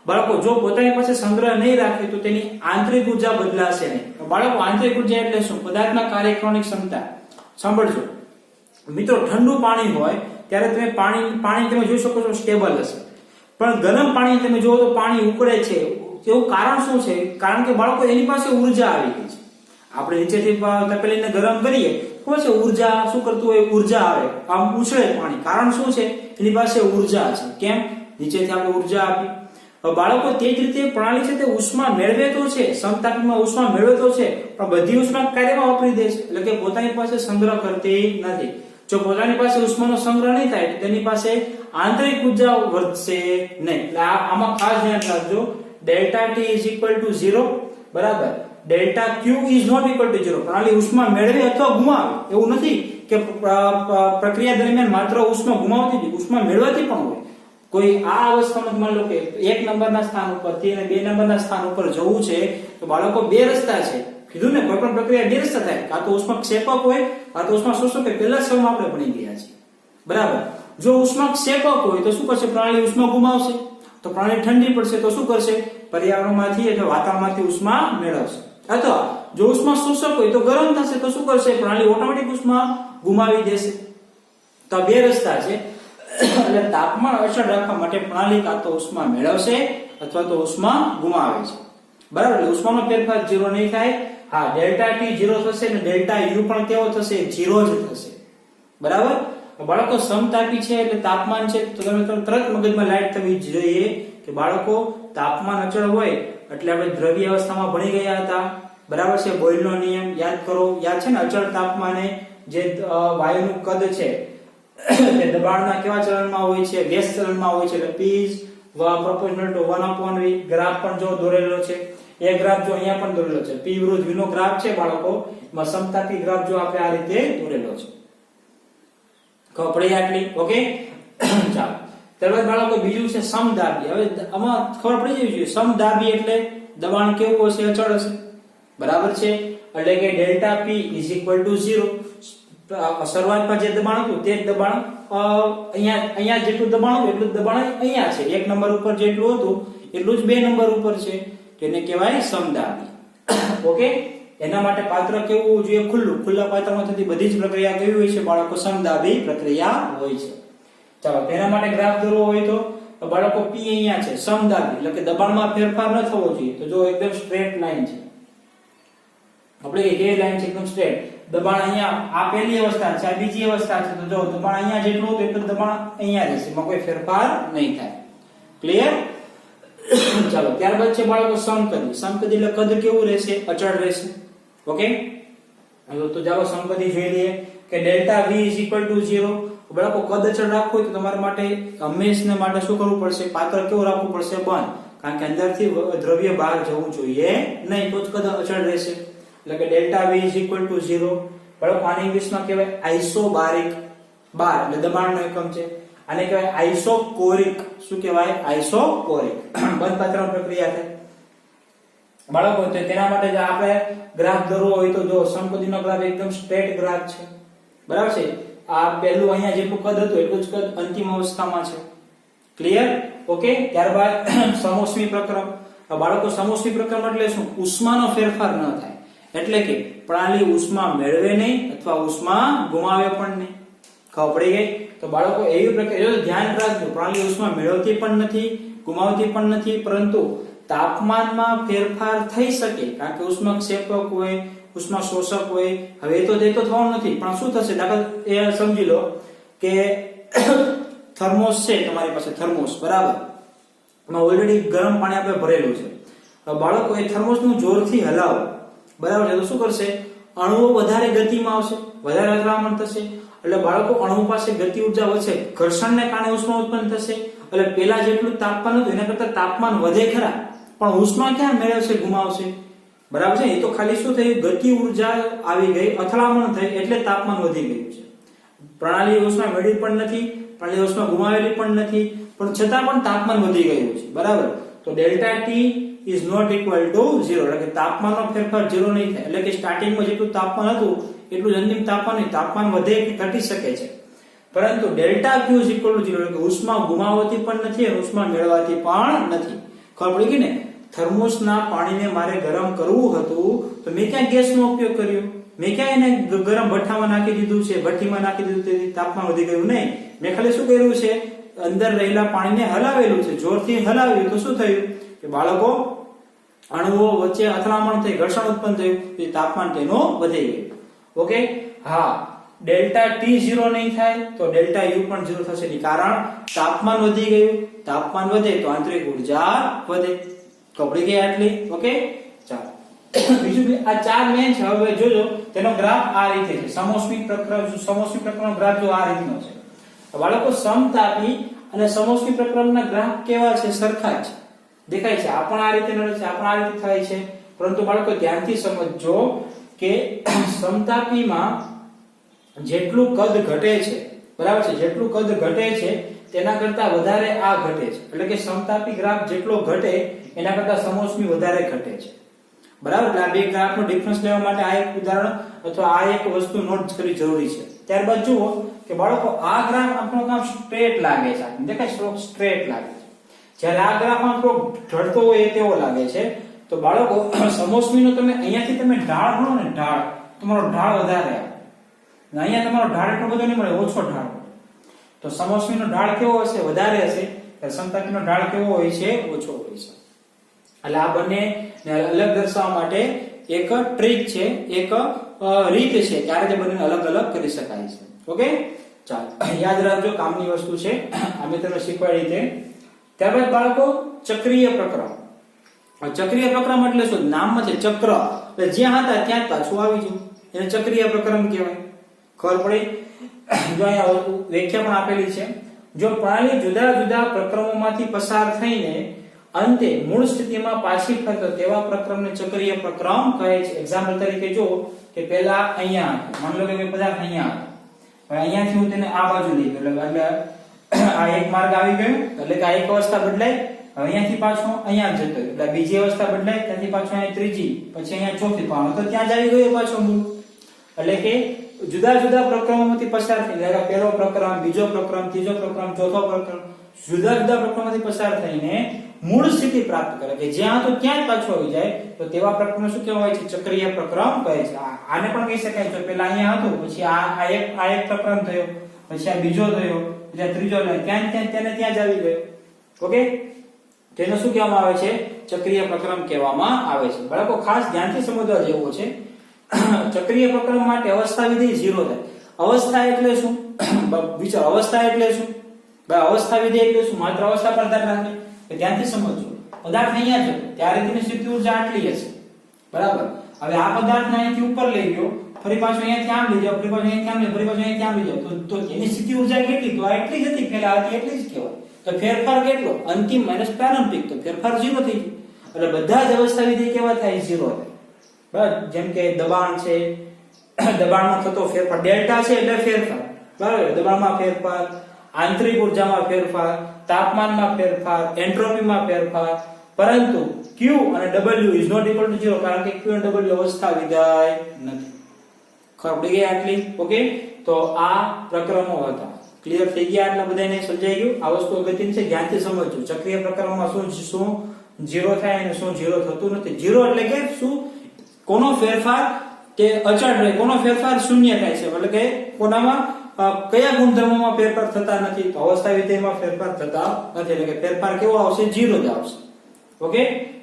બાળકો જો પોતાની પાસે સંગ્રહ નહીં રાખે તો તેની આંતરિક ઉર્જા બદલાશે નહીં. બાળકો આંતરિક ઉર્જા એટલે શું? પદાર્થના કાર્ય કરવાની ક્ષમતા. સાંભળજો મિત્રો, ઠંડુ પાણી હોય ત્યારે તમે પાણી તમે જોઈ શકો છો સ્ટેબલ હશે, પણ ગરમ પાણી તમે જોવો તો પાણી ઉકળે છે. એવું કારણ શું છે? કારણ કે બાળકો એની પાસે ઉર્જા આવી ગઈ છે. આપણે નીચેથી તપેલીને ગરમ કરીએ ખબર છે, ઉર્જા શું કરતું હોય? ઉર્જા આવે, આમ ઉછળે પાણી. કારણ શું છે? એની પાસે ઉર્જા છે. કેમ? નીચેથી આપણે ઉર્જા આપી. બાળકો તે જ રીતે પ્રણાલી છે તે ઉષ્મા મેળવે તો છે, સમતાપીમાં ઉષ્મા મેળવે તો છે, પણ બધી ઉષ્મા કાર્યમાં વાપરી દે છે. એટલે કે પોતાની પાસે સંગ્રહ કરતી નથી. જો પોતાની પાસે ઉષ્માનો સંગ્રહ નહીં થાય તો તેની પાસે આંતરિક ઉર્જા વધશે નહીં. એટલે આમાં ખાસ ધ્યાન રાખજો. Delta T is equal to 0, બરાબર. Delta Q is not equal to 0. પ્રણાલી ઉષ્મા મેળવે અથવા ગુમાવે. એવું નથી કે પ્રક્રિયા દરમિયાન માત્ર ઉષ્મા ગુમાવતી, ઉષ્મા મેળવતી પણ હોય. કોઈ આ અવસ્થામાં માની લો કે 1 નંબરના સ્થાન ઉપરથી અને 2 નંબરના સ્થાન ઉપર જવું છે તો બાળકો 2 રસ્તા છે. કીધું ને, કોઈ પણ પ્રક્રિયા 2 રસ્તા થાય. કાં તો ઉષ્માક્ષેપક હોય, કાં તો ઉષ્માશોષક હોય. પહેલા સમયમાં આપણે ભણી ગયા છીએ, બરાબર. જો ઉષ્માક્ષેપક હોય તો શું કરશે? પ્રણાલી ઉષ્મા ગુમાવશે, તો પ્રણાલી ઠંડી પડશે, તો શું કરશે? પર્યાવરણમાંથી અથવા વાતાવરણમાંથી ઉષ્મા મેળવશે. અથવા જો ઉષ્માશોષક હોય તો ગરમ થશે, તો શું કરશે? પ્રણાલી ઓટોમેટિક ઉષ્મા ગુમાવી દેશે. તો આ 2 રસ્તા છે. એટલે તાપમાન અચળ રાખવા માટે પ્રણાલી કાં તો ઉષ્મા મેળવશે અથવા તો ઉષ્મા ગુમાવે છે, બરાબર. એટલે ઉષ્માનો ફેરફાર 0 નહીં થાય. હા, ડેલ્ટા ટી 0 થશે અને ડેલ્ટા યુ પણ કેવો થશે? 0 જ થશે, બરાબર. બાળકો સમતાપી છે એટલે તાપમાન છે તો તમે તરત મગજમાં લાઈટ થવી જોઈએ કે બાળકો તાપમાન અચળ હોય એટલે આપણે દ્રવ્ય અવસ્થામાં ભણી ગયા હતા, બરાબર છે. બોયલનો નિયમ યાદ કરો. યાદ છે ને? અચળ તાપમાને જે વાયુનું કદ છે તે દબાણના કેવા ચલણમાં હોય છે? વ્યસ્ત ચલણમાં હોય છે. એટલે P is proportional to 1/V. Graph પણ જો દોરેલો છે, એ ગ્રાફ જો અહીંયા પણ દોરેલો છે. P વિરુદ્ધ V નો ગ્રાફ છે બાળકો. માં સમતાપી ગ્રાફ જો આપણે આ રીતે દોરેલો છે. ખબર પડી આટલી? ઓકે, ચાલો. ત્યારબાદ બાળકો બીજું છે સમદાબી. હવે આમાં ખબર પડી જવી જોઈએ. સમદાબી એટલે દબાણ કેવું હશે? અચળ હશે, બરાબર છે. એટલે કે delta P is equal to 0. શરૂઆતમાં જે દબાણ હતું તે જ દબાણ અહીંયા જેટલું દબાણ હતું એટલું જ દબાણ અહીંયા છે. 1 નંબર ઉપર જેટલું હતું એટલું જ 2 નંબર ઉપર છે. તેને કહેવાય સમદાબી. ઓકે, એના માટે પાત્ર કેવું હોવું જોઈએ? ખુલ્લું. ખુલ્લા પાત્રમાં થતી બધી જ પ્રક્રિયા કેવી હોય છે બાળકો? સમદાબી પ્રક્રિયા હોય છે. ચાલો, તેના માટે ગ્રાફ દોરવો હોય તો બાળકો P અહીંયા છે, સમદાબી એટલે કે દબાણમાં ફેરફાર ન થવો જોઈએ. તો જો એકદમ સ્ટ્રેટ લાઈન છે, આપણે કેવી લાઈન છે? એકદમ સ્ટ્રેટ. દબાણ અહીંયા, આ પહેલી અવસ્થા છે, આ બીજી અવસ્થા છે. તો જો દબાણ અહીંયા જેટલું હતું એટલું દબાણ અહીંયા રહેશે, એમાં કોઈ ફેરફાર નહીં થાય. ક્લિયર? ચાલો, ત્યારબાદ છે બાળકો સમકદી. સમકદી એટલે કદ કેવું રહેશે? અચળ રહેશે. ઓકે, તો ચાલો સમકદી જોઈ લઈએ કે delta V is equal to 0. બાળકો કદ અચળ રાખવું હોય તો તમારા માટે હંમેશા માટે શું કરવું પડશે? પાત્ર કેવું રાખવું પડશે? બંધ. કારણ કે અંદરથી દ્રવ્ય બહાર જવું જોઈએ નહીં, તો જ કદ અચળ રહેશે. એટલે કે delta V is equal to 0. બાળકો આને ઇંગ્લિશમાં કહેવાય આઇસોબારિક. બાર એટલે દબાણનો એકમ છે. આને કહેવાય આઇસોકોરિક. શું કહેવાય? આઇસોકોરિક. બંધ પાત્રની પ્રક્રિયા છે બાળકો. તો તેના માટે આપણે ગ્રાફ દોરવો હોય તો જો સમકદીનો ગ્રાફ એકદમ સ્ટ્રેટ ગ્રાફ છે, બરાબર છે. આ પહેલું અહીંયા જેટલું કદ હતું એટલું જ કદ અંતિમ અવસ્થામાં છે. ક્લિયર? ઓકે. ત્યારબાદ સમોષ્મી પ્રક્રમ. બાળકો, સમોષ્મી પ્રક્રમ એટલે શું? ઉષ્માનો ફેરફાર ન થાય, એટલે કે પ્રણાલી ઉષ્મા મેળવે નહીં અથવા ઉષ્મા ગુમાવે પણ નહીં. ખબર પડી ગઈ? તો બાળકો એવી પ્રક્રિયા ધ્યાન રાખજો, પ્રણાલી ઉષ્મા મેળવતી પણ નથી, ગુમાવતી પણ નથી, પરંતુ તાપમાનમાં ફેરફાર થઈ શકે, કારણ કે ઉષ્માક્ષેપક હોય, ઉષ્મા શોષક હોય. હવે એ તો થવાનું નથી, પણ શું થશે? દાખલા એ સમજી લો કે થર્મોસ છે તમારી પાસે, થર્મોસ, બરાબર, એમાં ઓલરેડી ગરમ પાણી આપણે ભરેલું છે. બાળકો એ થર્મોસનું જોરથી હલાવો, બરાબર છે, તો શું કરશે? અણુઓ વધારે ગતિમાં આવશે, વધારે અથડામણ થશે. એટલે બાળકો, અણુ પાસે ગતિ ઉર્જા વધશે, ઘર્ષણને કારણે ઉષ્મા ઉત્પન્ન થશે. એટલે પેલા જેટલું તાપમાન હતું એના કરતા તાપમાન વધે ખરા, પણ ઉષ્મા ક્યાં મેળવશે? ગુમાવશે. બરાબર છે. એ તો ખાલી શું થયું? ગતિ ઉર્જા આવી ગઈ, અથડામણ થઈ, એટલે તાપમાન વધી ગયું છે. પ્રણાલી ઉષ્મા મેળવી પણ નથી, પ્રણાલી ઉષ્મા ગુમાવેલી પણ નથી, પણ છતાં પણ તાપમાન વધી ગયું છે. બરાબર. તો delta T is not equal to 0, એટલે કે તાપમાનનો ફેરફાર 0 નહીં થાય. એટલે કે સ્ટાર્ટિંગમાં જેટલું તાપમાન હતું એટલું જ અંતિમ તાપમાન વધે કે ઘટી શકે છે, પરંતુ delta Q is equal to 0, એટલે કે ઉષ્મા ગુમાવતી પણ નથી અને ઉષ્મા મેળવાતી પણ નથી. ખબર પડી ગઈ ને? થર્મોસના પાણીને મારે ગરમ કરવું હતું તો મેં ક્યાં ગેસનો ઉપયોગ કર્યો? મેં ક્યાં એને ગરમ ભઠ્ઠામાં નાખી દીધું છે, ભઠ્ઠીમાં નાખી દીધું, તેથી તાપમાન વધી ગયું નહીં. મેં ખાલી શું કર્યું છે? અંદર રહેલા પાણીને હલાવેલું છે, જોરથી હલાવ્યું, તો શું થયું કે બાળકો, અણુઓ વચ્ચે અથડામણ થઈ, ઘર્ષણ ઉત્પન્ન થયું, તો તાપમાન તેનો વધી ગયું. ઓકે. હા, ડેલ્ટા ટી 0 નહીં થાય તો ડેલ્ટા યુ પણ 0 થશે નહીં, કારણ તાપમાન વધી ગયું. તાપમાન વધે તો આંતરિક ઉર્જા વધે. કપડી ગઈ આટલી. ઓકે. ચાલો, બીજું આ ચાર મેન છે. હવે જોજો તેનો ગ્રાફ આ રીતે છે. સમોષ્મી પ્રક્રમનો ગ્રાફ જો આ રીતનો છે. બાળકો, સમતાપી અને સમોષ્મી પ્રક્રમના ગ્રાફ કેવા છે? સરખા જ દેખાય છે. આ પણ આ રીતે નડે છે, આ પણ આ રીતે થાય છે, પરંતુ બાળકો ધ્યાનથી સમજજો કે સમતાપીમાં જેટલું કદ ઘટે છે, બરાબર છે, જેટલું કદ ઘટે છે તેના કરતા વધારે આ ઘટે છે. એટલે કે સમતાપી ગ્રાફ જેટલો ઘટે એના કરતા સમોષ્મી વધારે ઘટે છે. બરાબર. એટલે આ બે ગ્રાફનો ડિફરન્સ લેવા માટે આ એક ઉદાહરણ અથવા આ એક વસ્તુ નોટ કરવી જરૂરી છે. ત્યારબાદ જુઓ કે બાળકો, આ ગ્રાફ આપણો કામ સ્ટ્રેટ લાગે છે, દેખાય? સ્ટ્રેટ લાગે છે. જ્યારે આ ગ્રાફ આપણો ઢળતો હોય તેવો લાગે છે. તો બાળકો, સમોષ્મીનો તમે અહીંયાથી તમે ઢાળ ગણો ને, ઢાળ, તમારો ઢાળ વધારે આવે. અહીંયા તમારો ઢાળ એટલો બધો નહીં મળે, ઓછો ઢાળ. તો સમોષ્મીનો ઢાળ કેવો હશે? વધારે હશે. સમતાપીનો ઢાળ કેવો હોય છે? ઓછો હોય છે. એટલે આ બંને અલગ દર્શાવવા માટે એક ટ્રીક છે, એક રીત છે, ત્યારે તે બંને અલગ અલગ કરી શકાય છે. ઓકે. ચાલો, યાદ રાખજો, કામની વસ્તુ છે, અમે તમને શીખવાડી રીતે. ત્યારબાદ બાળકો, ચક્રીય પ્રક્રમ. ચક્રીય પ્રક્રમ એટલે શું? નામમાં છે ચક્ર, એટલે જ્યાં હતા ત્યાં જ પાછું આવી જવું, એને ચક્રીય પ્રક્રમ કહેવાય. ખબર પડી? જો અહીંયા વ્યાખ્યા પણ આપેલી છે. જો પ્રણાલી જુદા જુદા પ્રક્રમોમાંથી પસાર થઈને અંતે મૂળ સ્થિતિમાં પાછી ફરતો તેવા પ્રક્રમને ચક્રીય પ્રક્રમ કહે છે. એક્ઝામ્પલ તરીકે જો કે પહેલા અહીંયા, માની લો કે કોઈ પદાર્થ અહીંયા હતો, હવે અહીંયાથી હું તેને આ બાજુ લઈ ગયો, એટલે આ એક માર્ગ આવી ગયો, એટલે કે આ એક અવસ્થા બદલાય. હવે અહીંયાથી પાછો અહીંયા જતો, એટલે બીજી અવસ્થા બદલાય, ત્યાંથી પાછો અહીંયા ત્રીજી, પછી અહીંયા ચોથી, પણ તો ત્યાં જ આવી ગયો પાછો મૂળ. એટલે કે જુદા જુદા પ્રક્રમોમાંથી પસાર થઈને, પહેલો પ્રક્રમ, બીજો પ્રક્રમ, ત્રીજો પ્રક્રમ, ચોથો પ્રક્રમ, જુદા જુદા પ્રક્રમોમાંથી પસાર થઈને મૂળ સ્થિતિ પ્રાપ્ત કરે, કે જ્યાં હતો ત્યાં જ પાછો આવી જાય, તો તેવા પ્રક્રમને શું કહેવાય છે? ચક્રીય પ્રક્રમ કહે છે. આને પણ કહી શકાય છે, પહેલા અહીંયા હતું, પછી આ એક પ્રક્રમ થયો, પછી આ બીજો થયો, પછી આ ત્રીજો થયો, ત્યાં જ આવી ગયો. ઓકે. તેને શું કહેવામાં આવે છે? ચક્રીય પ્રક્રમ કહેવામાં આવે છે. બાળકો, ખાસ ધ્યાનથી સમજવા જેવું છે. ચક્રીય પ્રક્રમ માટે અવસ્થા વિધેય 0 થાય. અવસ્થા એટલે શું? વિચાર, અવસ્થા એટલે શું? અવસ્થા વિધેય એટલે શું? માત્ર અવસ્થા પર આધાર રાખે. ધ્યાનથી સમજજો. પદાર્થ અહીંયા છે ત્યારે તેની સ્થિતિ ઊર્જા આટલી હશે, બરાબર. હવે આ પદાર્થને અહીંથી ઉપર લઈ ગયો, ફરી પાછો અહીંયાથી આમ લઈ જાવ, ફરી પાછો અહીંયાથી આમ લઈ, ફરી પાછો અહીંયાથી આમ લઈ જાવ, તો એની સ્થિતિ ઊર્જા કેટલી? તો આ એટલી જ હતી, પહેલા હતી એટલી જ કહેવાય. તો ફેરફાર કેટલો? અંતિમ માઈનસ પ્રારંભિક, તો ફેરફાર 0 થઈ ગયો. એટલે બધા જ અવસ્થા વિધેય કેવા થાય? 0 થાય. બરાબર. જેમ કે દબાણ છે, દબાણમાં થતો ફેરફાર, ડેલ્ટા છે એટલે ફેરફાર, બરાબર. દબાણમાં ફેરફાર, આંતરિક ઉર્જામાં ફેરફાર, તાપમાનમાં ફેરફાર, એન્ટ્રોપીમાં ફેરફાર, પરંતુ Q અને W is not equal to 0, કારણ કે Q અને W અવસ્થા વિધેય નથી. ખબર પડી ગઈ આટલી? ઓકે. તો તો આ પ્રકરણો હતા. ક્લિયર થઈ ગયા? આટલા બધાને સમજાઈ ગયું? આ વસ્તુ અગત્યની છે, ધ્યાનથી સમજજો. ચક્રીય પ્રકરણમાં શું ઝીરો થાય અને શું ઝીરો થતું નથી. ઝીરો એટલે કે શું, કોનો ફેરફાર કે અચળ રહે, કોનો ફેરફાર શૂન્ય થાય છે, એટલે કે કોનામાં કયા ગુણધર્મોમાં ફેરફાર થતા નથી, તો અવસ્થા વિધેયમાં ફેરફાર થતા નથી, એટલે કે ફેરફાર કેવો આવશે? ઝીરો જ આવશે. ઓકે,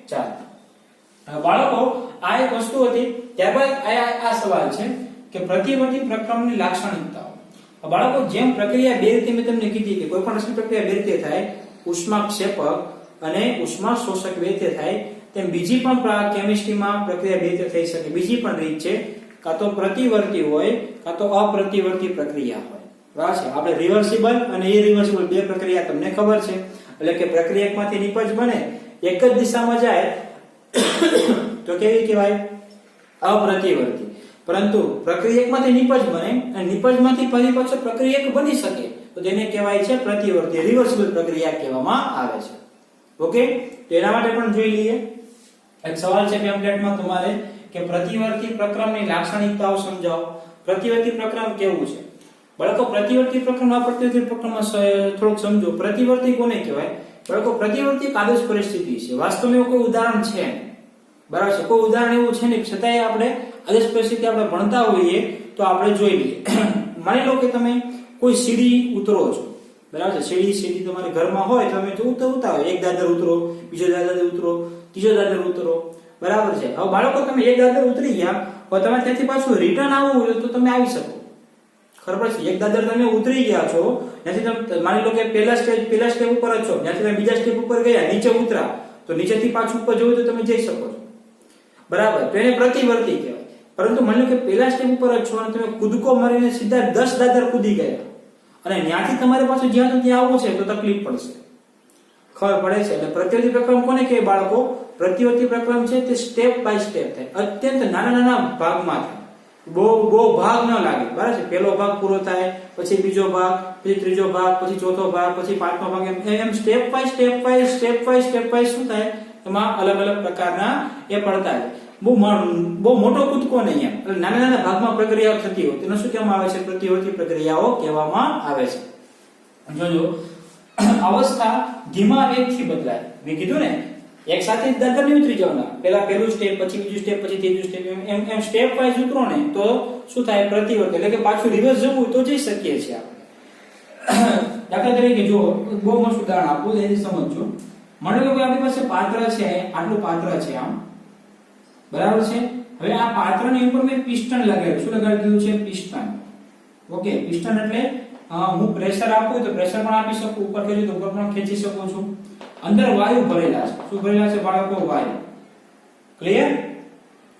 ચાલો બાળકો, આ એક વસ્તુ હતી. ત્યારબાદ આ સવાલ છે કે પ્રતિવર્તી પ્રક્રમની લાક્ષણિકતાઓ. બાળકો, જેમ પ્રક્રિયા બે રીતે મેં તમને કીધી કે કોઈ પણ રસની પ્રક્રિયા બે રીતે થાય, ઉષ્માક્ષેપક અને ઉષ્મા શોષક બે રીતે થાય, તેમ બીજી પણ કેમિસ્ટ્રીમાં પ્રક્રિયા બે રીતે થઈ શકે. બીજી પણ રીત છે, કાં તો પ્રતિવર્તી હોય કાં તો અપ્રતિવર્તી પ્રક્રિયા હોય. બરાબર છે? આપણે રિવર્સિબલ અને ઇરિવર્સિબલ બે પ્રક્રિયા તમને ખબર છે. એટલે કે પ્રક્રિયા એકમાંથી નિપજ બને, એક જ દિશામાં જાય તો કેવી કહેવાય? અપ્રતિવર્તી. પરંતુ પ્રક્રિયા એકમાંથી નિપજ બને અને નિપજમાંથી ફરી પાછો પ્રક્રિયા એક બની શકે તો તેને કહેવાય છે પ્રતિવર્તી, રિવર્સિબલ પ્રક્રિયા કહેવામાં આવે છે. ઓકે, તો એના માટે પણ જોઈ લઈએ. એક સવાલ છે પેમ્પલેટમાં તમારે કે પ્રતિવર્તી પ્રક્રમની લાક્ષણિકતાઓ સમજાવો. પ્રતિવર્તી પ્રક્રમ કેવું છે? બાળકો, પ્રતિવર્તી પ્રક્રમ અપ્રતિવર્તી પ્રક્રમમાં થોડુંક સમજો. પ્રતિવર્તી કોને કહેવાય? બાળકો, પ્રતિવર્તી એક આદર્શ પરિસ્થિતિ છે. વાસ્તવમાં એવું કોઈ ઉદાહરણ છે નહીં. બરાબર છે? કોઈ ઉદાહરણ એવું છે નહીં, છતાંય આપણે આદર્શ પરિસ્થિતિ આપણે ભણતા હોઈએ તો આપણે જોઈ લઈએ. માની લો કે તમે કોઈ સીડી ઉતરો છો. બરાબર છે? સીડી તમારા ઘરમાં હોય તો તમે ઉતરતા હોય, એક દાદર ઉતરો, બીજો દાદર ઉતરો, ત્રીજો દાદર ઉતરો. બરાબર છે? હવે બાળકો, તમે એક દાદર ઉતરી ગયા, હવે તમે ત્યાંથી પાછું રિટર્ન આવવું હોય તો તમે આવી શકો. ખબર છે? એક દાદર તમે ઉતરી ગયા છો, ત્યાંથી તમે માની લો કે પહેલા સ્ટેપ ઉપર જ છો, ત્યાંથી તમે બીજા સ્ટેપ ઉપર ગયા, નીચે ઉતરા, તો નીચેથી પાછું ઉપર જવું તો તમે જઈ શકો છો. બરાબર? તો એને પ્રતિવર્તી કહેવાય. પરંતુ માની લો કે પહેલા સ્ટેપ ઉપર જ છો અને તમે કૂદકો મારીને સીધા 10 દાદર કૂદી ગયા અને ત્યાંથી તમારે પાછું જ્યાં ત્યાં આવવું છે તો તકલીફ પડશે. ખબર પડે છે? એટલે પ્રતિવર્તી પ્રક્રમ કોને કહેવાય બાળકો? પ્રતિવર્તી પ્રક્રમ છે તે સ્ટેપ બાય સ્ટેપ થાય, અત્યંત નાના ભાગમાં થાય. બહુ ભાગ ન લાગે. બરાબર છે? પહેલો ભાગ પૂરો થાય, પછી બીજો ભાગ, પછી ત્રીજો ભાગ, પછી ચોથો ભાગ, પછી પાંચમો ભાગ, એમ સ્ટેપ બાય શું થાય? એમાં અલગ અલગ પ્રકારના એ પડતા છે. બહુ મોટો કૂદકો નહીં, એમ એટલે નાના ભાગમાં પ્રક્રિયાઓ થતી હોય તેને શું કહેવામાં આવે છે? પ્રતિવર્તી પ્રક્રિયાઓ કહેવામાં આવે છે. જોજો, અવસ્થા ધીમા વેગથી બદલાય. મેં કીધું ને, એક સાથે દાદર નહીં ઉતરી જવાના. પહેલું સ્ટેપ, પછી બીજું સ્ટેપ, પછી ત્રીજું સ્ટેપ, એમ સ્ટેપ વાઇઝ ઉતરો ને તો શું થાય? પ્રતિવર્તી. એટલે કે પાછું રિવર્સ જવું તો જઈ શકીએ છીએ આપણે. દાખલા તરીકે જો બહુ મસ્ત ઉદાહરણ આપું, એની સમજો. માની લો કે આપણી પાસે પાત્ર છે, આટલું પાત્ર છે આમ. બરાબર છે? હવે આ પાત્રની ઉપર મેં પિસ્ટન લગાવ્યું. શું લગાવી દીધું છે? પિસ્ટન. ઓકે, પિસ્ટન એટલે હું પ્રેશર આપું તો પ્રેશર પણ આપી શકું, ઉપર ખેંચું તો ઉપર પણ ખેંચી શકું છું. અંદર વાયુ ભરેલા છે. શું ભરેલા છે બાળકો? વાયુ. ક્લિયર?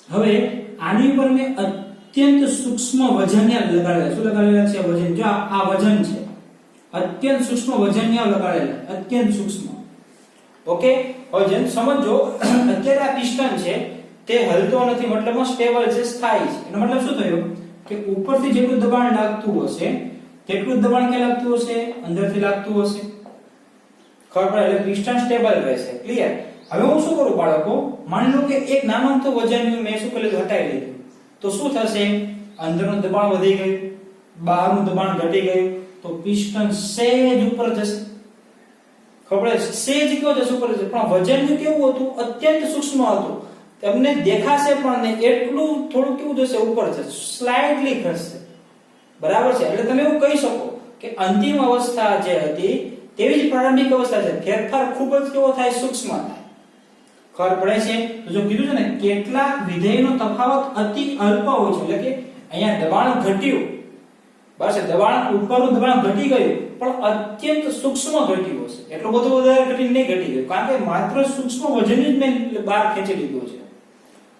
હવે આની ઉપર મેં અત્યંત સૂક્ષ્મ વજનીય લગાડેલા. શું લગાડેલા છે? વજન. જો આ વજન છે, અત્યંત સૂક્ષ્મ વજનીય લગાડેલા, અત્યંત સૂક્ષ્મ. ઓકે, હવે જેમ સમજો, અત્યારે આ પિસ્ટન છે તે હલતો નથી, મતલબમાં સ્ટેબલ છે, સ્થાયી છે. એનો મતલબ શું થયો કે ઉપરથી જેટલું દબાણ લાગતું હશે તેટલું દબાણ ક્યાં લાગતું હશે? અંદરથી લાગતું હશે. ખબર પડે? એટલે પિસ્ટન સ્ટેબલ રહેશે. ક્લિયર? હવે હું શું કરું બાળકો? માની લો કે એક નાનું તો વજન મેં શું કરી લીધું? હટાવી લીધું. તો શું થશે? અંદરનું દબાણ વધી ગયું, બહારનું દબાણ ઘટી ગયું, તો પિસ્ટન સહેજ ઉપર જશે. ખબર પડે? સહેજ કેવો જશે? ઉપર જશે. પણ વજન કેવું હતું? અત્યંત સૂક્ષ્મ હતું. તમને દેખાશે પણ નહીં એટલું, થોડું કેવું જશે? ઉપર જશે, સ્લાઇડલી ખસશે. બરાબર છે? એટલે તમે એવું કહી શકો કે અંતિમ અવસ્થા જે હતી તેવી જ પ્રારંભિક અવસ્થા છે. ફેરફાર ખૂબ જ કેવો થાય? સૂક્ષ્મ થાય. ખબર પડે છે? તો જો કીધું છે ને, કેટલાક વિધેયનો તફાવત અતિ અલ્પ હોય છે. એટલે કે અહીંયા દબાણ ઘટ્યું, બસ દબાણ ઉપરનું દબાણ ઘટી ગયું પણ અત્યંત સૂક્ષ્મ ઘટ્યું હશે. એટલું બધું વધારે ઘટી નહીં ઘટી ગયું, કારણ કે માત્ર સૂક્ષ્મ વજન જ મેં બહાર ખેંચી લીધું છે.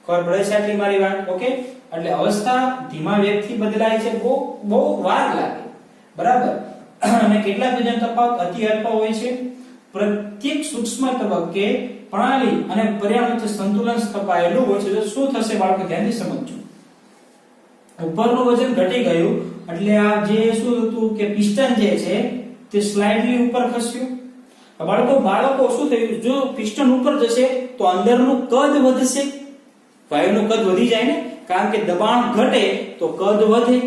ખબર પડે છે આટલી મારી વાત? ઓકે, એટલે અવસ્થા ધીમા વેગથી બદલાય છે, બહુ વાર લાગે. બરાબર? અને કેટલાક વિધેયનો તફાવત અતિ અલ્પ હોય છે. પ્રત્યેક સૂક્ષ્મ તબક્કે પ્રણાલી અને પર્યાવરણ વચ્ચે સંતુલન સ્થપાયેલું હોય છે. તો શું થશે બાળકો? ધ્યાનથી સમજજો. ઉપરનું વજન ઘટી ગયું એટલે આ જે શું હતું કે પિસ્ટન જે છે તે સ્લાઇડલી ઉપર ખસ્યું. બાળકો શું થયું? જો પિસ્ટન ઉપર જશે તો અંદરનું કદ વધશે. વાયુનું કદ વધી જાય ને, કારણ કે દબાણ ઘટે તો કદ વધે.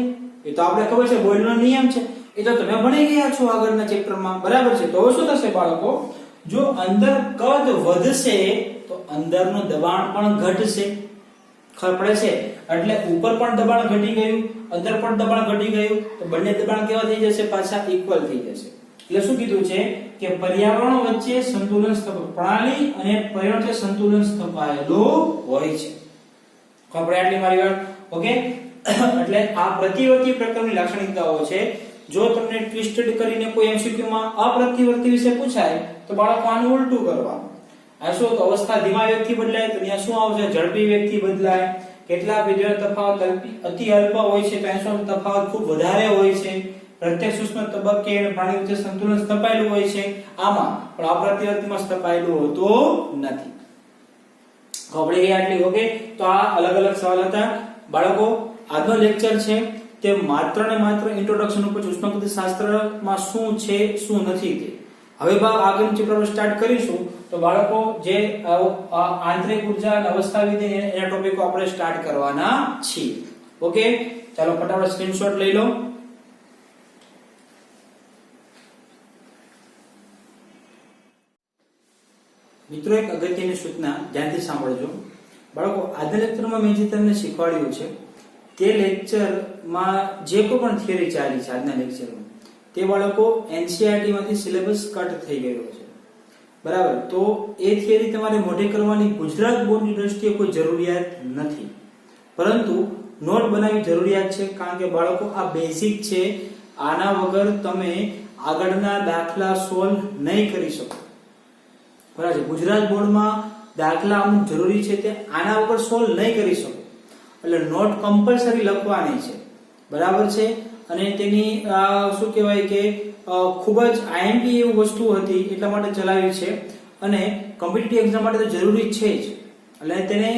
એ તો આપણે ખબર છે બોયલનો નિયમ છે, એ તો તમે ભણી ગયા છો આગળના ચેપ્ટરમાં, બરાબર છે. તો શું થશે બાળકો, જો અંદર કદ વધશે તો અંદરનું દબાણ પણ ઘટશે. ખબર પડે છે? એટલે ઉપર પણ દબાણ ઘટી ગયું, અંદર પણ દબાણ ઘટી ગયું, તો બંને દબાણ કેવા થઈ જશે, પાછા ઇક્વલ થઈ જશે. એટલે શું કીધું છે કે પર્યાવરણ વચ્ચે સંતુલન પ્રણાલી અને પર્યાવરણ વચ્ચે સંતુલન સ્થપાયેલું હોય છે. ખબર પડે આટલી મારી વાત? ઓકે. એટલે આ પ્રતિવર્તી પ્રકારની લાક્ષણિકતાઓ છે. જો તમને ટ્વિસ્ટેડ કરીને કોઈ એમસીક્યુ માં અપ્રતિવર્તી વિશે પૂછાય તો બાળકો આનું ઉલટું કરવાનું. આ શું, તો અવસ્થા ધીમા વેગથી બદલાય તો ત્યાં શું આવશે, ઝડપી વેગથી બદલાય. કેટલા વિદ્યુત તફાવત અતિ અલ્પ હોય છે તો એનો તફાવત ખૂબ વધારે હોય છે. પ્રત્યેક સૂક્ષ્મ તબક્કે પ્રાણી વચ્ચે સંતુલન સ્થપાયેલું હોય છે, આમાં પણ અપ્રતિવર્તીમાં સ્થપાયેલું હોતું નથી. ખબર પડી ગઈ આટલી? ઓકે. તો આ અલગ અલગ સવાલ હતા બાળકો. આજનો લેક્ચર છે તે માત્ર ને માત્ર ઇન્ટ્રોડક્શન ઉપર ઉષ્માગતિક શાસ્ત્રમાં શું છે શું નથી તે. હવે આગળનું ચેપ્ટર સ્ટાર્ટ કરીશું તો બાળકો જે આંતરિક ઉર્જા અને અવસ્થા વિધિ એના ટોપિકો આપણે સ્ટાર્ટ કરવાના છીએ. ઓકે, ચાલો ફટાફટ સ્ક્રીનશોટ લઈ લો. મિત્રો, એક અગત્યની સૂચના ધ્યાનથી સાંભળજો બાળકો. આજના લેક્ચરમાં મેં જે તમને શીખવાડ્યું છે તે લેક્ચરમાં જે કોઈ પણ થિયરી ચાલી છે આજના લેક્ચરમાં તે બાળકો એનસીઈઆરટી માંથી સિલેબસ કટ થઈ ગયો છે, બરાબર. તો એ થિયરી તમારે મોઢે કરવાની ગુજરાત બોર્ડની દ્રષ્ટિએ કોઈ જરૂરિયાત નથી, પરંતુ નોટ બનાવવી જરૂરિયાત છે. કારણ કે બાળકો આ બેઝિક છે, આના વગર તમે આગળના દાખલા સોલ્વ નહીં કરી શકો, બરાબર છે. ગુજરાત બોર્ડમાં દાખલા અમુક જરૂરી છે તે આના વગર સોલ્વ નહીં કરી શકો, એટલે નોટ કમ્પલસરી લખવાની છે, બરાબર છે. અને તેની શું કહેવાય કે ખૂબ જ આઈએમપી એવું વસ્તુ હતી એટલા માટે ચલાવી છે, અને કોમ્પિટિટિવ એક્ઝામ માટે તો જરૂરી છે જ, એટલે તેને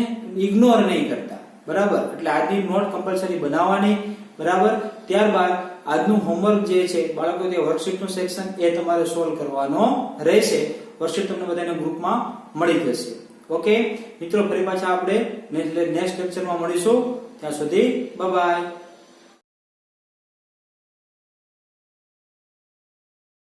ઇગ્નોર નહીં કરતા, બરાબર. એટલે આજની નોટ કમ્પલસરી બનાવવાની, બરાબર. ત્યારબાદ આજનું હોમવર્ક જે છે બાળકો, તે વર્કશીટનું સેક્શન એ તમારે સોલ્વ કરવાનો રહેશે. વર્કશીટ તમને બધાને ગ્રુપમાં મળી જશે. ઓકે મિત્રો, ફરી પાછા આપણે નેક્સ્ટ લેક્ચરમાં મળીશું. ત્યાં સુધી બાય બાય.